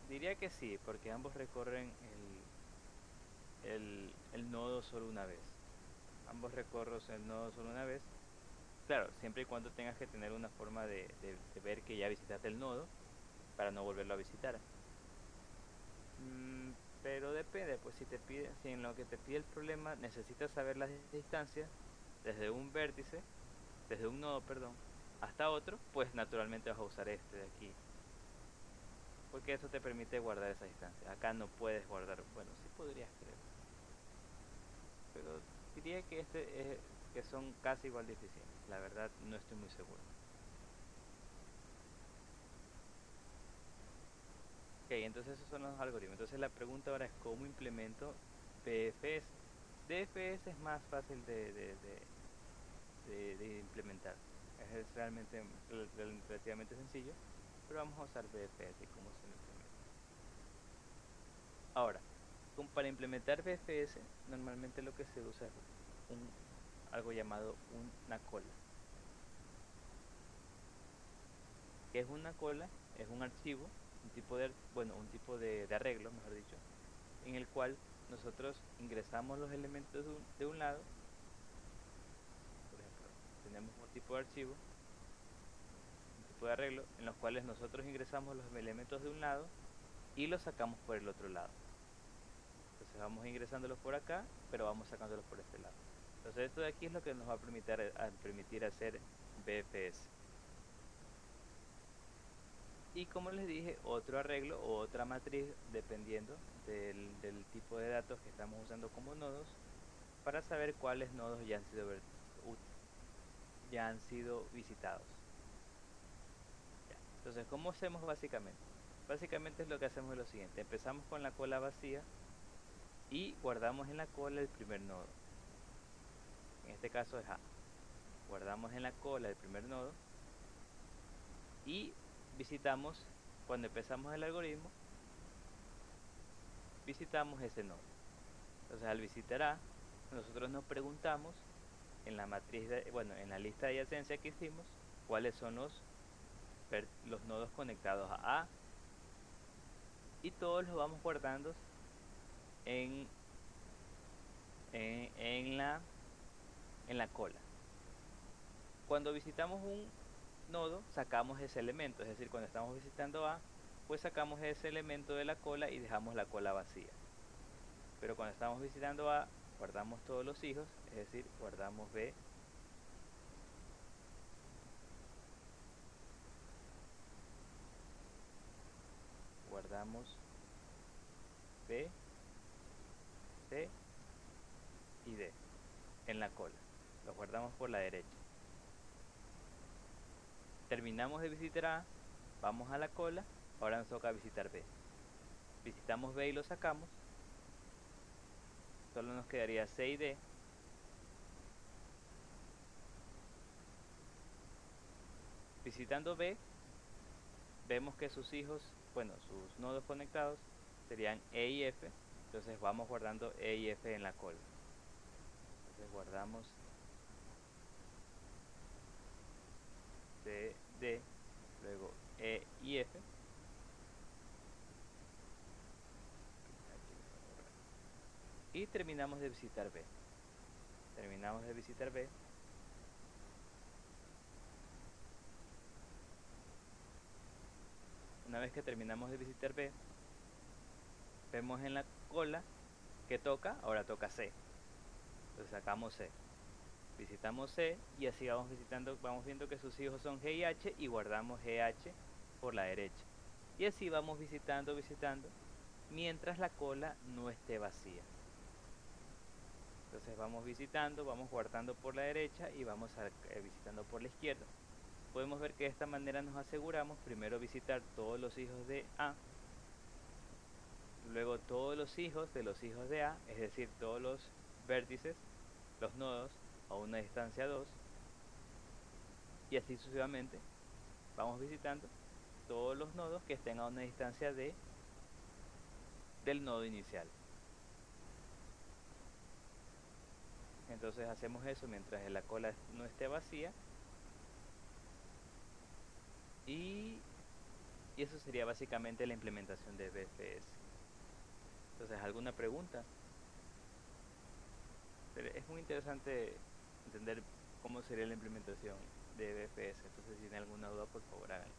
Speaker 1: diría que sí, porque ambos recorren el nodo solo una vez. Ambos recorren el nodo solo una vez. Claro, siempre y cuando tengas que tener una forma de ver que ya visitaste el nodo para no volverlo a visitar. Pero depende, pues si en lo que te pide el problema necesitas saber las distancias desde un vértice, desde un nodo, perdón, hasta otro, pues naturalmente vas a usar este de aquí, porque eso te permite guardar esa distancia. Acá no puedes guardar, bueno, sí podrías, creo, pero diría que que son casi igual de eficientes. La verdad no estoy muy seguro. Ok, entonces esos son los algoritmos. Entonces la pregunta ahora es cómo implemento BFS. DFS es más fácil de implementar. Es realmente relativamente sencillo, pero vamos a usar BFS y cómo se lo implementa. Ahora, para implementar BFS, normalmente lo que se usa es algo llamado una cola. ¿Qué es una cola? Es un archivo, un tipo de arreglo, mejor dicho, en el cual nosotros ingresamos los elementos de un lado tenemos un tipo de archivo, un tipo de arreglo, en los cuales nosotros ingresamos los elementos de un lado y los sacamos por el otro lado. Entonces vamos ingresándolos por acá, pero vamos sacándolos por este lado. Entonces esto de aquí es lo que nos va a permitir hacer BFS. Y como les dije, otro arreglo o otra matriz dependiendo del tipo de datos que estamos usando como nodos, para saber cuáles nodos ya han sido visitados. Ya. Entonces, ¿cómo hacemos básicamente? Básicamente es lo que hacemos es lo siguiente: empezamos con la cola vacía y guardamos en la cola el primer nodo. En este caso es A. Guardamos en la cola el primer nodo y visitamos, cuando empezamos el algoritmo, visitamos ese nodo. Entonces, al visitar A, nosotros nos preguntamos en la matriz en la lista de adyacencia que hicimos, cuáles son los nodos conectados a A, y todos los vamos guardando en, en la cola. Cuando visitamos un nodo, sacamos ese elemento, es decir, cuando estamos visitando A, pues sacamos ese elemento de la cola y dejamos la cola vacía. Pero cuando estamos visitando A, guardamos todos los hijos, es decir, guardamos B, guardamos B, C y D en la cola. Los guardamos por la derecha. Terminamos de visitar A, vamos a la cola, ahora nos toca visitar B. Visitamos B y lo sacamos. Solo nos quedaría C y D. Visitando B, vemos que sus hijos, sus nodos conectados serían E y F. Entonces vamos guardando E y F en la cola. Entonces guardamos C, D, luego E y F. Y terminamos de visitar B. Terminamos de visitar B. Una vez que terminamos de visitar B, vemos en la cola que toca, ahora toca C. Entonces sacamos C. Visitamos C y así vamos visitando, vamos viendo que sus hijos son G y H y guardamos GH por la derecha. Y así vamos visitando, mientras la cola no esté vacía. Entonces vamos visitando, vamos guardando por la derecha y vamos visitando por la izquierda. Podemos ver que de esta manera nos aseguramos primero visitar todos los hijos de A, luego todos los hijos de A, es decir, todos los vértices, los nodos a una distancia 2, y así sucesivamente vamos visitando todos los nodos que estén a una distancia D del nodo inicial. Entonces hacemos eso mientras la cola no esté vacía, y eso sería básicamente la implementación de BFS. Entonces, ¿alguna pregunta? Es muy interesante entender cómo sería la implementación de BFS. Entonces, si tienen alguna duda, por favor háganlo.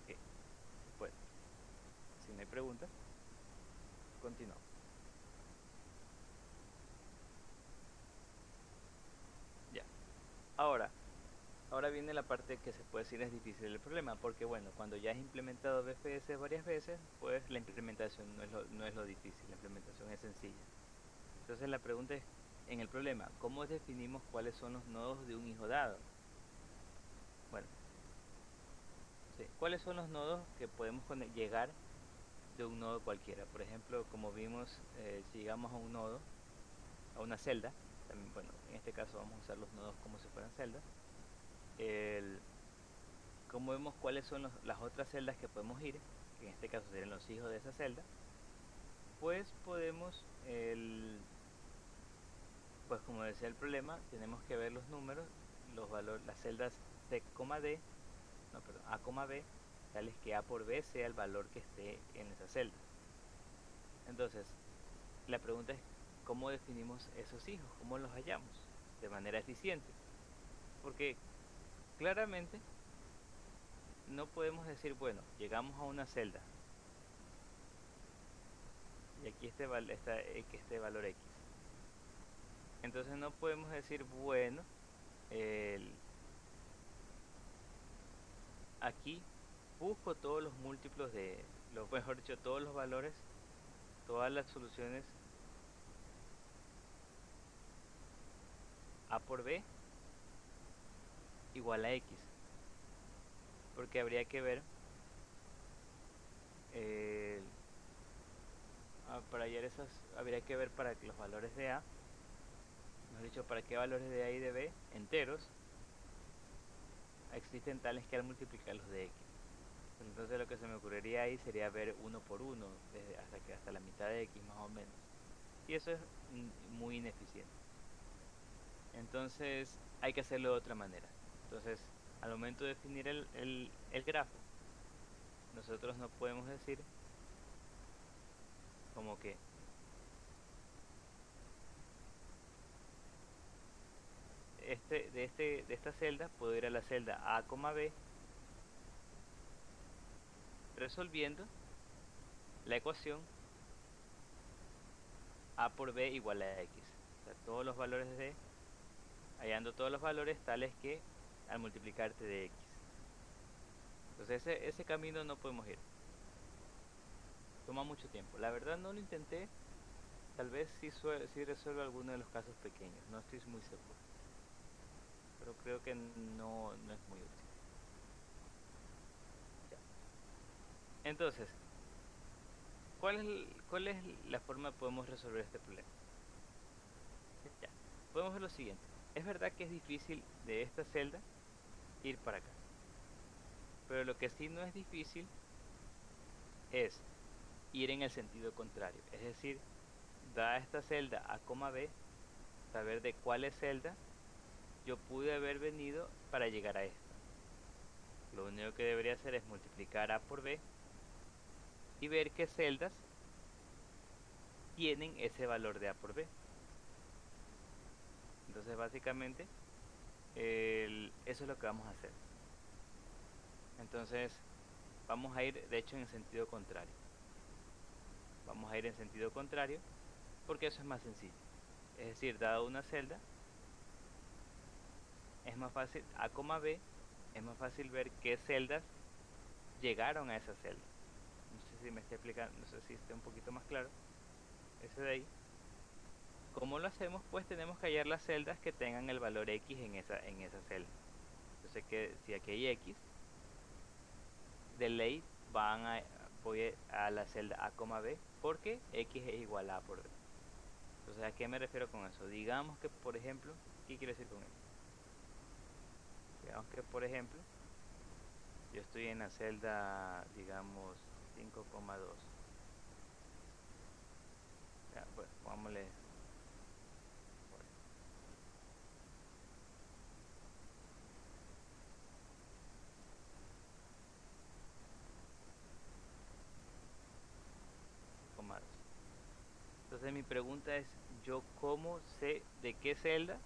Speaker 1: Ok, pues, si no hay preguntas, continuamos. Ya. Ahora viene la parte que se puede decir es difícil el problema, porque bueno, cuando ya has implementado BFS varias veces, pues la implementación no es lo difícil, la implementación es sencilla. Entonces la pregunta es, en el problema, ¿cómo definimos cuáles son los nodos de un hijo dado? Bueno, sí, ¿cuáles son los nodos que podemos llegar de un nodo cualquiera? Por ejemplo, como vimos, si llegamos a un nodo, a una celda, también, bueno, en este caso vamos a usar los nodos como si fueran celdas. Como vemos cuáles son las otras celdas que podemos ir, que en este caso serían los hijos de esa celda, pues podemos, pues como decía el problema, tenemos que ver los números las celdas C, D, no, perdón, A, B, tales que A por B sea el valor que esté en esa celda. Entonces, la pregunta es, ¿cómo definimos esos hijos? ¿Cómo los hallamos de manera eficiente? Porque claramente no podemos decir, bueno, llegamos a una celda y aquí este valor X. Entonces no podemos decir, bueno, aquí busco todos los múltiplos mejor dicho, todos los valores, todas las soluciones A por B igual a X. Porque habría que ver, eh, para hallar habría que ver para que los valores de A, mejor dicho, para qué valores de A y de B enteros existen tales que al multiplicarlos de X. Entonces lo que se me ocurriría ahí sería ver uno por uno, hasta la mitad de X más o menos. Y eso es muy ineficiente. Entonces hay que hacerlo de otra manera. Entonces, al momento de definir el grafo, nosotros no podemos decir como que de esta celda puedo ir a la celda A, B, resolviendo la ecuación A por B igual a X. O sea, todos los valores de, hallando todos los valores tales que al multiplicarte de X. Entonces ese camino no podemos ir. Toma mucho tiempo. La verdad no lo intenté. Tal vez sí resuelva alguno de los casos pequeños. No estoy muy seguro. Pero creo que no es muy útil. Ya. Entonces, ¿cuál es la forma que podemos resolver este problema? Ya. Podemos ver lo siguiente. Es verdad que es difícil de esta celda ir para acá. Pero lo que sí no es difícil es ir en el sentido contrario. Es decir, dada esta celda A, B, saber de cuáles celdas yo pude haber venido para llegar a esta. Lo único que debería hacer es multiplicar A por B y ver qué celdas tienen ese valor de A por B. Entonces básicamente eso es lo que vamos a hacer. Entonces vamos a ir de hecho en sentido contrario. Vamos a ir en sentido contrario porque eso es más sencillo. Es decir, dada una celda, es más fácil A, B, es más fácil ver qué celdas llegaron a esa celda. No sé si me estoy explicando, no sé si esté un poquito más claro. Ese de ahí. ¿Cómo lo hacemos? Pues tenemos que hallar las celdas que tengan el valor X en esa celda. Yo sé que si aquí hay X, de ley voy a la celda A, B, porque X es igual a A por B. Entonces, ¿a qué me refiero con eso? Digamos que, por ejemplo, ¿qué quiere decir con eso? Digamos que, por ejemplo, yo estoy en la celda, digamos, 5,2. Ya, bueno, pongámosle. Entonces mi pregunta es, ¿yo cómo sé de qué celda?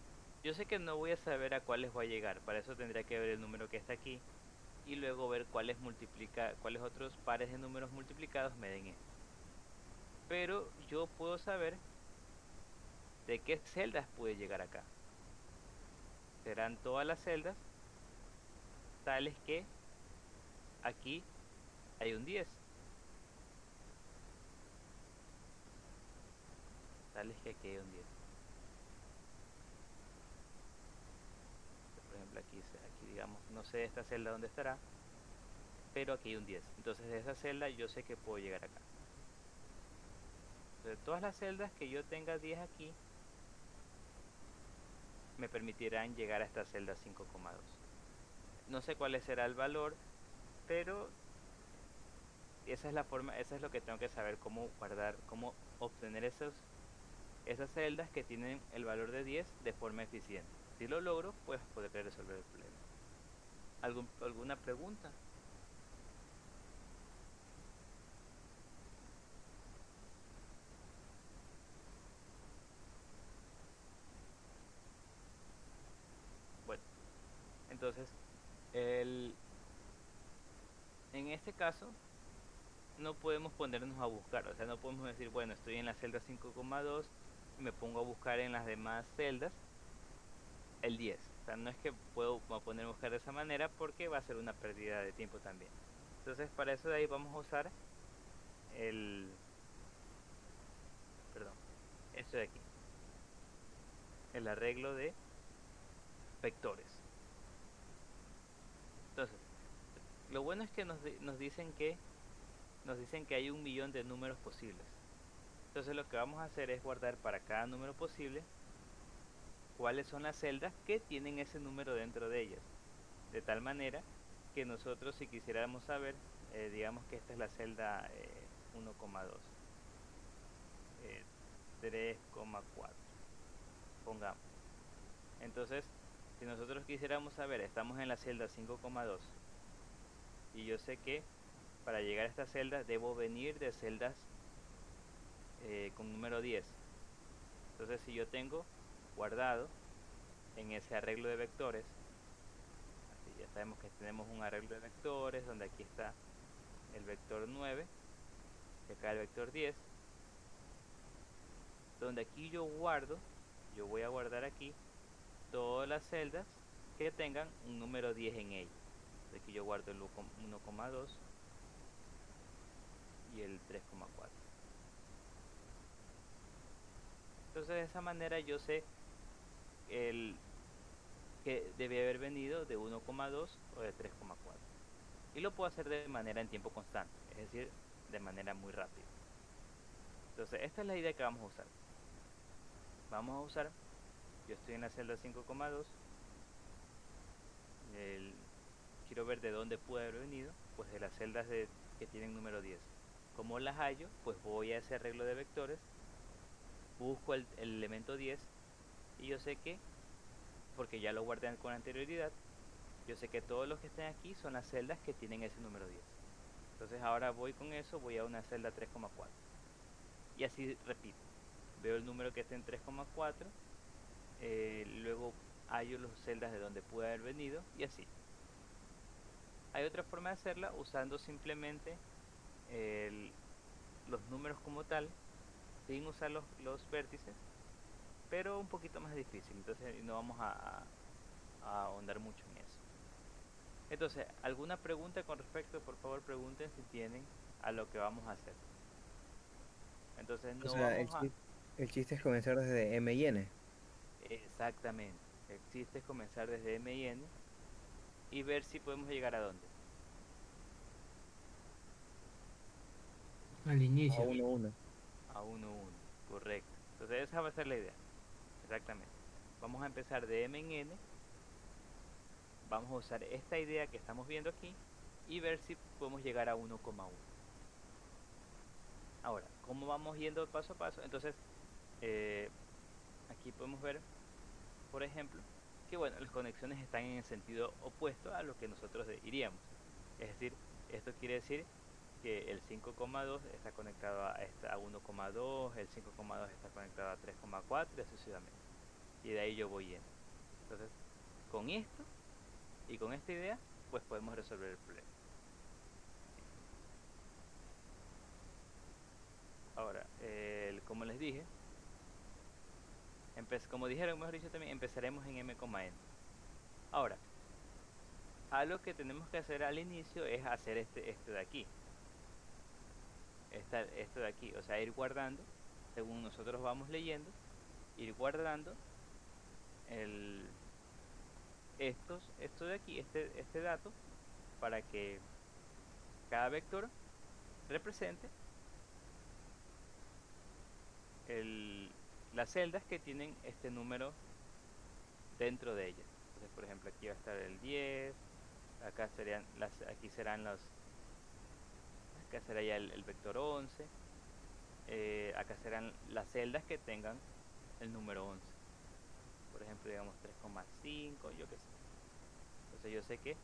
Speaker 1: Yo sé que no voy a saber a cuáles voy a llegar, para eso tendría que ver el número que está aquí y luego ver cuáles otros pares de números multiplicados me den esto. Pero yo puedo saber de qué celdas puede llegar acá. Serán todas las celdas tales que aquí hay un 10. Tales que aquí hay un 10. Por ejemplo, aquí digamos, no sé de esta celda dónde estará, pero aquí hay un 10. Entonces de esa celda yo sé que puedo llegar acá. De todas las celdas que yo tenga 10 aquí, me permitirán llegar a esta celda 5,2. No sé cuál será el valor, pero esa es la forma, eso es lo que tengo que saber, cómo guardar, obtener esas celdas que tienen el valor de 10 de forma eficiente. Si lo logro, pues podré resolver el problema. ¿Alguna pregunta? Bueno, entonces, el, en este caso, no podemos ponernos a buscar, o sea, no podemos decir, bueno, estoy en la celda 5,2 y me pongo a buscar en las demás celdas el 10. O sea, no es que puedo poner a buscar de esa manera porque va a ser una pérdida de tiempo también. Entonces, para eso de ahí vamos a usar el, perdón, esto de aquí, el arreglo de vectores. Entonces, lo bueno es que nos dicen que hay 1 millón de números posibles. Entonces lo que vamos a hacer es guardar para cada número posible cuáles son las celdas que tienen ese número dentro de ellas. De tal manera que nosotros, si quisiéramos saber, digamos que esta es la celda 1,2, 3,4, pongamos. Entonces, si nosotros quisiéramos saber, estamos en la celda 5,2 y yo sé que para llegar a esta celda debo venir de celdas con número 10. Entonces, si yo tengo guardado en ese arreglo de vectores, así ya sabemos que tenemos un arreglo de vectores donde aquí está el vector 9 y acá el vector 10, donde aquí yo voy a guardar aquí todas las celdas que tengan un número 10 en ellas. Aquí yo guardo el 1,2 y el 3,4. Entonces de esa manera yo sé el que debe haber venido de 1,2 o de 3,4. Y lo puedo hacer de manera en tiempo constante, es decir, de manera muy rápida. Entonces esta es la idea que vamos a usar. Vamos a usar, yo estoy en la celda 5,2, quiero ver de dónde puede haber venido, pues de las celdas que tienen número 10. Como las hallo, pues voy a ese arreglo de vectores, busco el elemento 10 y yo sé que, porque ya lo guardé con anterioridad, yo sé que todos los que estén aquí son las celdas que tienen ese número 10. Entonces ahora voy con eso, voy a una celda 3,4 y así repito. Veo el número que está en 3,4, luego hallo las celdas de donde puede haber venido y así. Hay otra forma de hacerla usando simplemente el- los números como tal, sin usar los vértices, pero un poquito más difícil, entonces no vamos a ahondar mucho en eso. Entonces, ¿alguna pregunta con respecto? Por favor pregunten si tienen a lo que vamos a hacer. Entonces
Speaker 5: O
Speaker 1: no
Speaker 5: sea,
Speaker 1: vamos a...
Speaker 5: el chiste es comenzar desde M y N.
Speaker 1: Exactamente. El chiste es comenzar desde M y N y ver si podemos llegar a dónde.
Speaker 2: Al
Speaker 5: A
Speaker 2: inicio.
Speaker 5: 1, 1.
Speaker 1: A 1, 1. Correcto. Entonces esa va a ser la idea. Exactamente. Vamos a empezar de M en N. Vamos a usar esta idea que estamos viendo aquí y ver si podemos llegar a 1,1. Ahora, ¿cómo vamos yendo paso a paso? Entonces, eh, aquí podemos ver, por ejemplo, que bueno, las conexiones están en el sentido opuesto a lo que nosotros iríamos. Es decir, esto quiere decir que el 5,2 está conectado a 1,2, el 5,2 está conectado a 3,4 y así sucesivamente. Y de ahí yo voy yendo. Entonces, con esto y con esta idea, pues podemos resolver el problema. Ahora, como les dije, como dijeron, mejor dicho también, empezaremos en M, N. Ahora, algo que tenemos que hacer al inicio es hacer esto de aquí. Esto de aquí, o sea, ir guardando, según nosotros vamos leyendo, ir guardando el, esto de aquí, este dato, para que cada vector represente el, las celdas que tienen este número dentro de ellas. Entonces, por ejemplo, aquí va a estar el 10, acá serían aquí serán acá será ya el vector 11, acá serán las celdas que tengan el número 11, por ejemplo, digamos 3,5, yo qué sé. Entonces yo sé que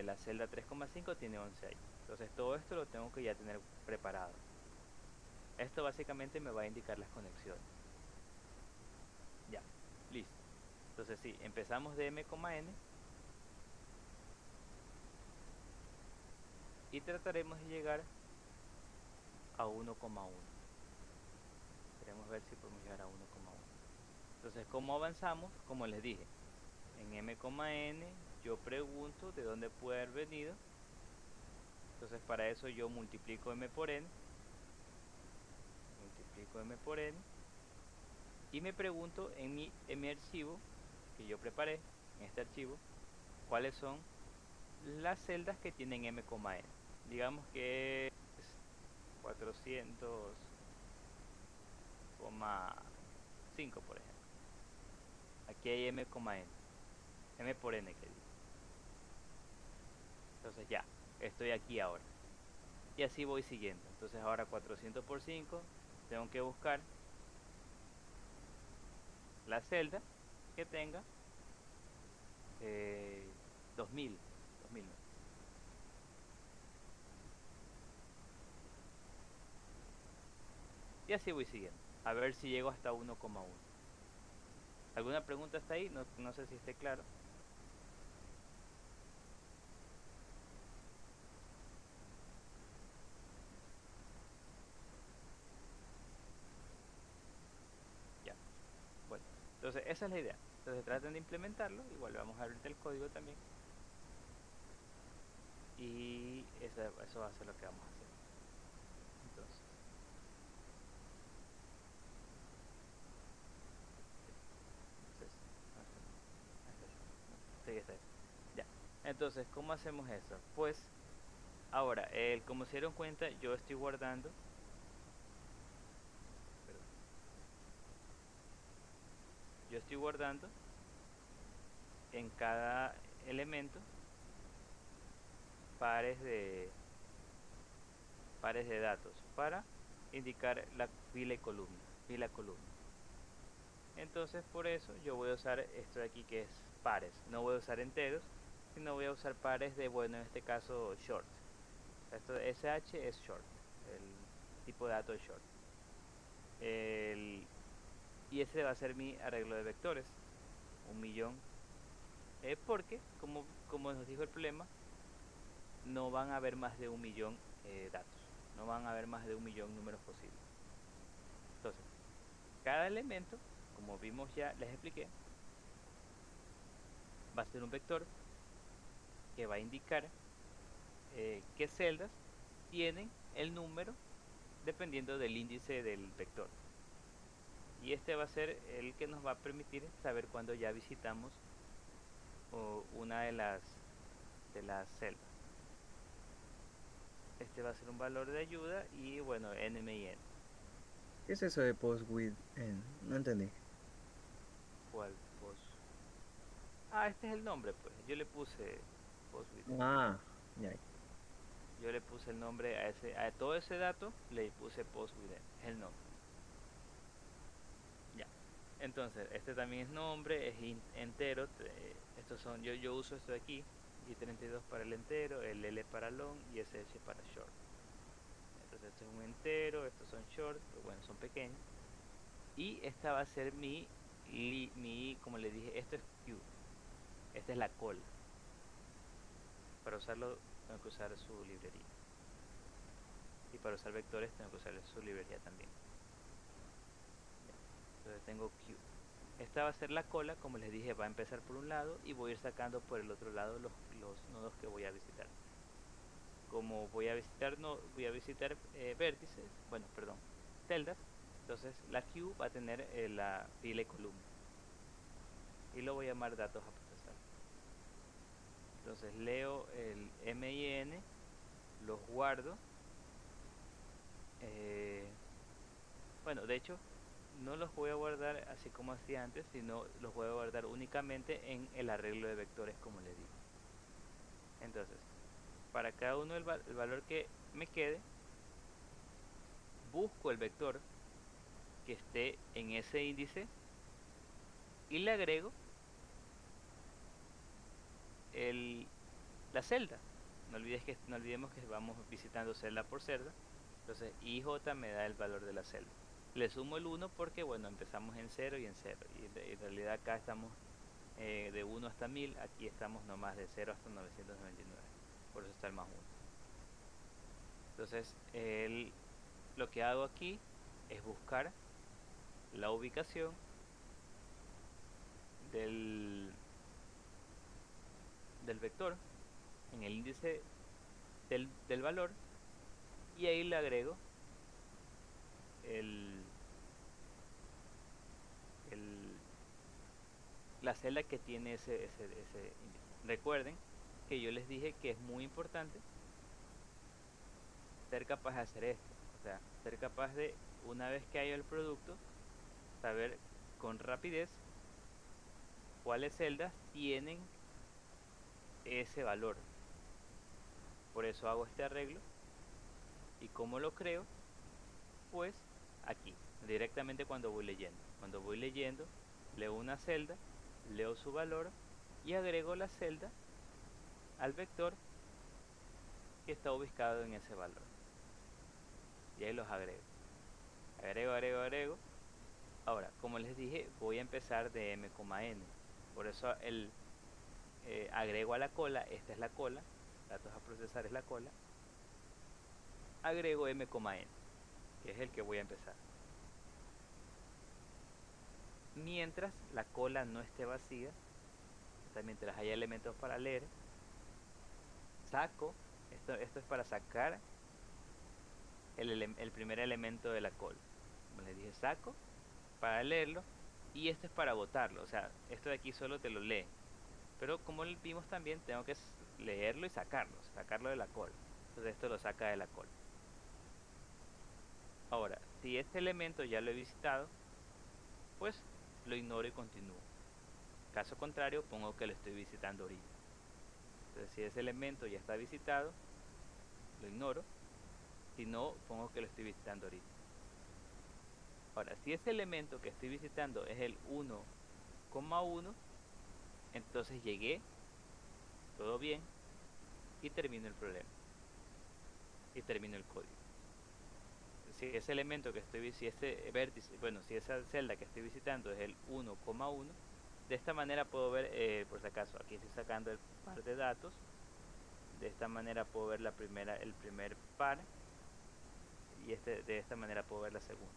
Speaker 1: la celda 3,5 tiene 11 ahí. Entonces todo esto lo tengo que ya tener preparado. Esto básicamente me va a indicar las conexiones. Ya, listo. Entonces sí, empezamos de m, n y trataremos de llegar a 1,1. Queremos ver si podemos llegar a 1,1. Entonces, ¿cómo avanzamos? Como les dije, en m, n yo pregunto de dónde puede haber venido. Entonces para eso yo multiplico m por n, y me pregunto en mi archivo que yo preparé, en este archivo, cuáles son las celdas que tienen m, n. Digamos que es 400,5 por ejemplo. Aquí hay m, n, m por n que digo. Entonces ya, estoy aquí ahora. Y así voy siguiendo. Entonces ahora 400 por 5, tengo que buscar la celda que tenga 2000. 2000 no. Y así voy siguiendo. A ver si llego hasta 1,1. ¿Alguna pregunta hasta ahí? No sé si esté claro. Ya. Bueno, entonces esa es la idea. Entonces traten de implementarlo. Igual vamos a abrir el código también. Y eso va a ser lo que vamos a hacer. Entonces, sí, está ahí. Ya. Entonces, ¿cómo hacemos eso? Pues, ahora, como se dieron cuenta, yo estoy guardando. Perdón. Yo estoy guardando en cada elemento pares de datos para indicar la fila y columna, columna. Entonces por eso yo voy a usar esto de aquí que es pares. No voy a usar enteros, sino voy a usar pares de, bueno, en este caso short. Esto de sh es short, el tipo de dato es short. Y ese va a ser mi arreglo de vectores, 1.000.000. Porque, como nos dijo el problema, no van a haber más de 1.000.000 datos. No van a haber más de 1.000.000 números posibles. Entonces, cada elemento, como vimos ya, les expliqué, va a ser un vector que va a indicar qué celdas tienen el número dependiendo del índice del vector. Y este va a ser el que nos va a permitir saber cuando ya visitamos una de las celdas. Este va a ser un valor de ayuda y bueno, n y n.
Speaker 5: ¿Qué es eso de post with n? No entendí.
Speaker 1: ¿Cuál post? Este es el nombre, pues. Yo le puse post with n.
Speaker 5: Ah, ya.
Speaker 1: Yo le puse el nombre a todo ese dato, le puse post with n. Es el nombre. Ya. Entonces, este también es nombre, es entero. Estos son, yo uso esto de aquí, y32 para el entero, el L para long y SH para short. Entonces este es un entero, estos son short, pero bueno, son pequeños. Y esta va a ser como le dije, esto es Q. Esta es la cola. Para usarlo tengo que usar su librería. Y para usar vectores tengo que usar su librería también. Entonces tengo Q. Esta va a ser la cola, como les dije, va a empezar por un lado y voy a ir sacando por el otro lado los nodos que voy a visitar. Como voy a visitar vértices, bueno, perdón, celdas, entonces la Q va a tener la fila y columna. Y lo voy a llamar datos a procesar. Entonces leo el M y N, los guardo. Bueno, de hecho, no los voy a guardar así como hacía antes, sino los voy a guardar únicamente en el arreglo de vectores, como les digo. Entonces, para cada uno el valor que me quede, busco el vector que esté en ese índice y le agrego la celda. No olvidemos que vamos visitando celda por celda. Entonces IJ me da el valor de la celda. Le sumo el 1 porque bueno, empezamos en 0 y en 0. Y en realidad acá estamos de 1 hasta 1000. Aquí estamos nomás de 0 hasta 999. Por eso está el más 1. Entonces lo que hago aquí es buscar la ubicación del vector en el índice del valor, y ahí le agrego el, la celda que tiene ese índice. Recuerden que yo les dije que es muy importante ser capaz de hacer esto, o sea, ser capaz de, una vez que haya el producto, saber con rapidez cuáles celdas tienen ese valor. Por eso hago este arreglo. ¿Y cómo lo creo? Pues aquí, directamente cuando voy leyendo. Cuando voy leyendo, leo una celda, leo su valor y agrego la celda al vector que está ubicado en ese valor. Y ahí los agrego. Agrego. Ahora, como les dije, voy a empezar de m, n. Por eso agrego a la cola, esta es la cola, datos a procesar es la cola. Agrego m, n, que es el que voy a empezar. Mientras la cola no esté vacía, o sea, mientras haya elementos para leer, saco, esto es para sacar el primer elemento de la cola. Como les dije, saco para leerlo, y esto es para botarlo, o sea, esto de aquí solo te lo lee. Pero como vimos también, tengo que leerlo y sacarlo de la cola. Entonces esto lo saca de la cola. Ahora, si este elemento ya lo he visitado, pues lo ignoro y continúo. Caso contrario, pongo que lo estoy visitando ahorita. Entonces si ese elemento ya está visitado, lo ignoro. Si no, pongo que lo estoy visitando ahorita. Ahora, si ese elemento que estoy visitando es el 1,1, entonces llegué, todo bien, y termino el problema. Y termino el código. Si ese elemento que si ese vértice, bueno, si esa celda que estoy visitando es el 1,1, de esta manera puedo ver, por si acaso, aquí estoy sacando el par de datos. De esta manera puedo ver el primer par, y de esta manera puedo ver la segunda.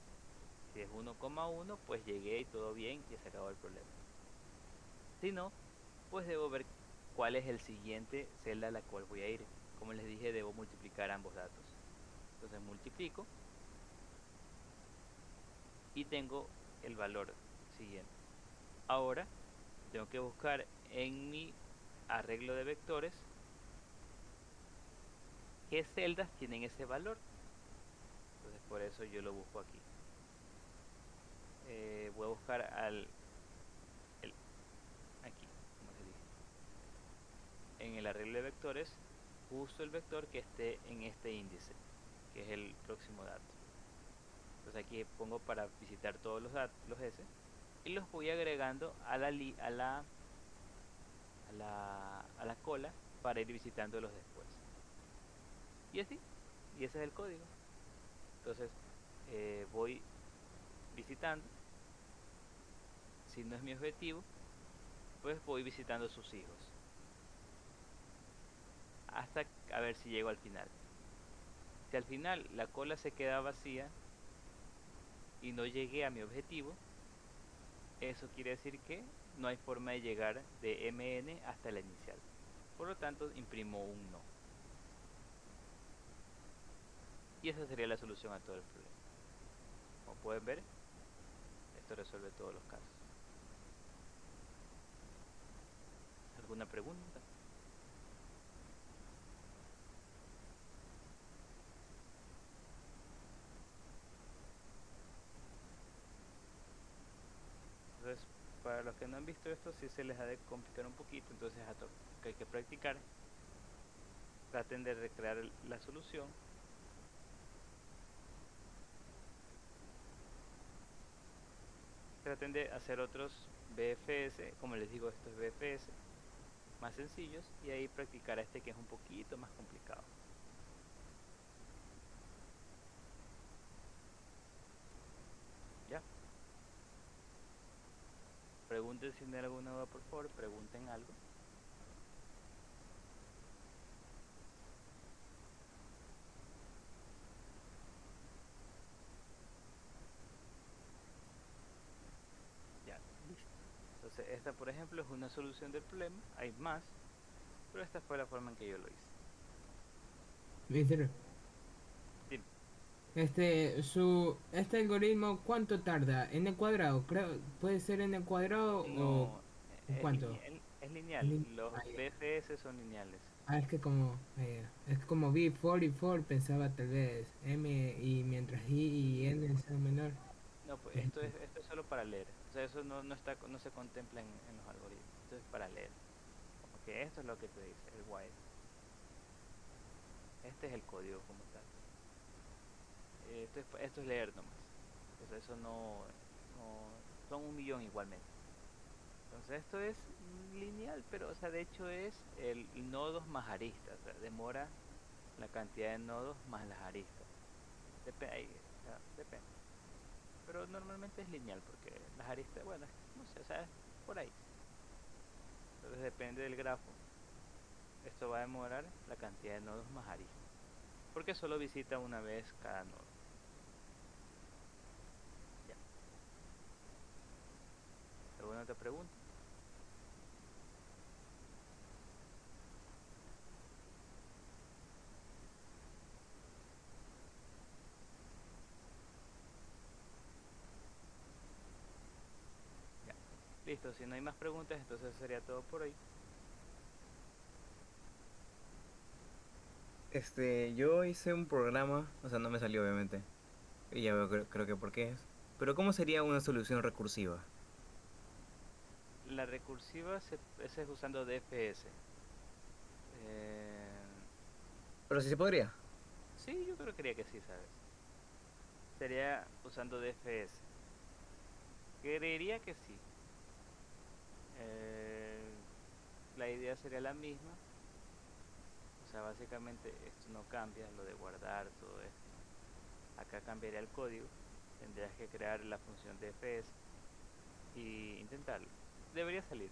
Speaker 1: Si es 1,1, pues llegué y todo bien y se acabó el problema. Si no, pues debo ver cuál es el siguiente celda a la cual voy a ir. Como les dije, debo multiplicar ambos datos. Entonces multiplico y tengo el valor siguiente. Ahora tengo que buscar en mi arreglo de vectores qué celdas tienen ese valor. Entonces por eso yo lo busco aquí. Voy a buscar aquí, como les dije, en el arreglo de vectores, justo el vector que esté en este índice, que es el próximo dato. Entonces aquí pongo para visitar todos los datos, los S, y los voy agregando a la cola para ir visitándolos después. Y así, y ese es el código. Entonces voy visitando. Si no es mi objetivo, pues voy visitando sus hijos hasta a ver si llego al final. Si al final la cola se queda vacía y no llegué a mi objetivo, eso quiere decir que no hay forma de llegar de mn hasta la inicial. Por lo tanto, imprimo un no. Y esa sería la solución a todo el problema. Como pueden ver, esto resuelve todos los casos. ¿Alguna pregunta? Entonces, para los que no han visto esto, sí se les ha de complicar un poquito, entonces hay que practicar. Traten de recrear la solución. traten de hacer otros BFS, como les digo, estos BFS más sencillos, y ahí practicar este que es un poquito más complicado. Ya. Pregunten si tienen alguna duda, por favor, pregunten algo. Ya, listo. Entonces esta, por ejemplo, es una solución del problema. Hay más, pero esta fue la forma en que yo lo hice.
Speaker 3: Mister,
Speaker 1: Dime.
Speaker 3: este algoritmo, ¿cuánto tarda? ¿N cuadrado? Creo, ¿puede ser N cuadrado
Speaker 1: No,
Speaker 3: o cuánto?
Speaker 1: es
Speaker 3: Es
Speaker 1: lineal.
Speaker 3: lin-
Speaker 1: Los
Speaker 3: ah, ya.
Speaker 1: BFS son lineales.
Speaker 3: Es que es como B44 pensaba tal vez M y mientras I y N sea menor.
Speaker 1: No, pues
Speaker 3: Es-
Speaker 1: esto es solo para leer. O sea, eso no se contempla en los algoritmos. Esto es para leer. Como que esto es lo que te dice, el while. Este es el código como tal. Esto es leer nomás. O sea, eso son 1 millón igualmente. Entonces esto es lineal, pero o sea, de hecho es el nodos más aristas. O sea, demora la cantidad de nodos más las aristas. Depende. Pero normalmente es lineal porque las aristas, bueno, no sé, o sea, es por ahí. Entonces depende del grafo. Esto va a demorar la cantidad de nodos más aristas. Porque solo visita una vez cada nodo. Ya. ¿Alguna otra pregunta? Ya. Listo, si no hay más preguntas, entonces sería todo por hoy.
Speaker 5: Yo hice un programa, o sea, no me salió obviamente, y ya veo, creo que por qué es. Pero ¿cómo sería una solución recursiva?
Speaker 1: La recursiva esa es usando DFS. Eh,
Speaker 5: Pero sí se podría.
Speaker 1: sí, yo creo que sí, ¿sabes? Sería usando DFS. Creería que sí. Eh, la idea sería la misma. O sea, básicamente esto no cambia, lo de guardar, todo esto. Acá cambiaría el código. Tendrías que crear la función DFS y intentarlo. Debería salir.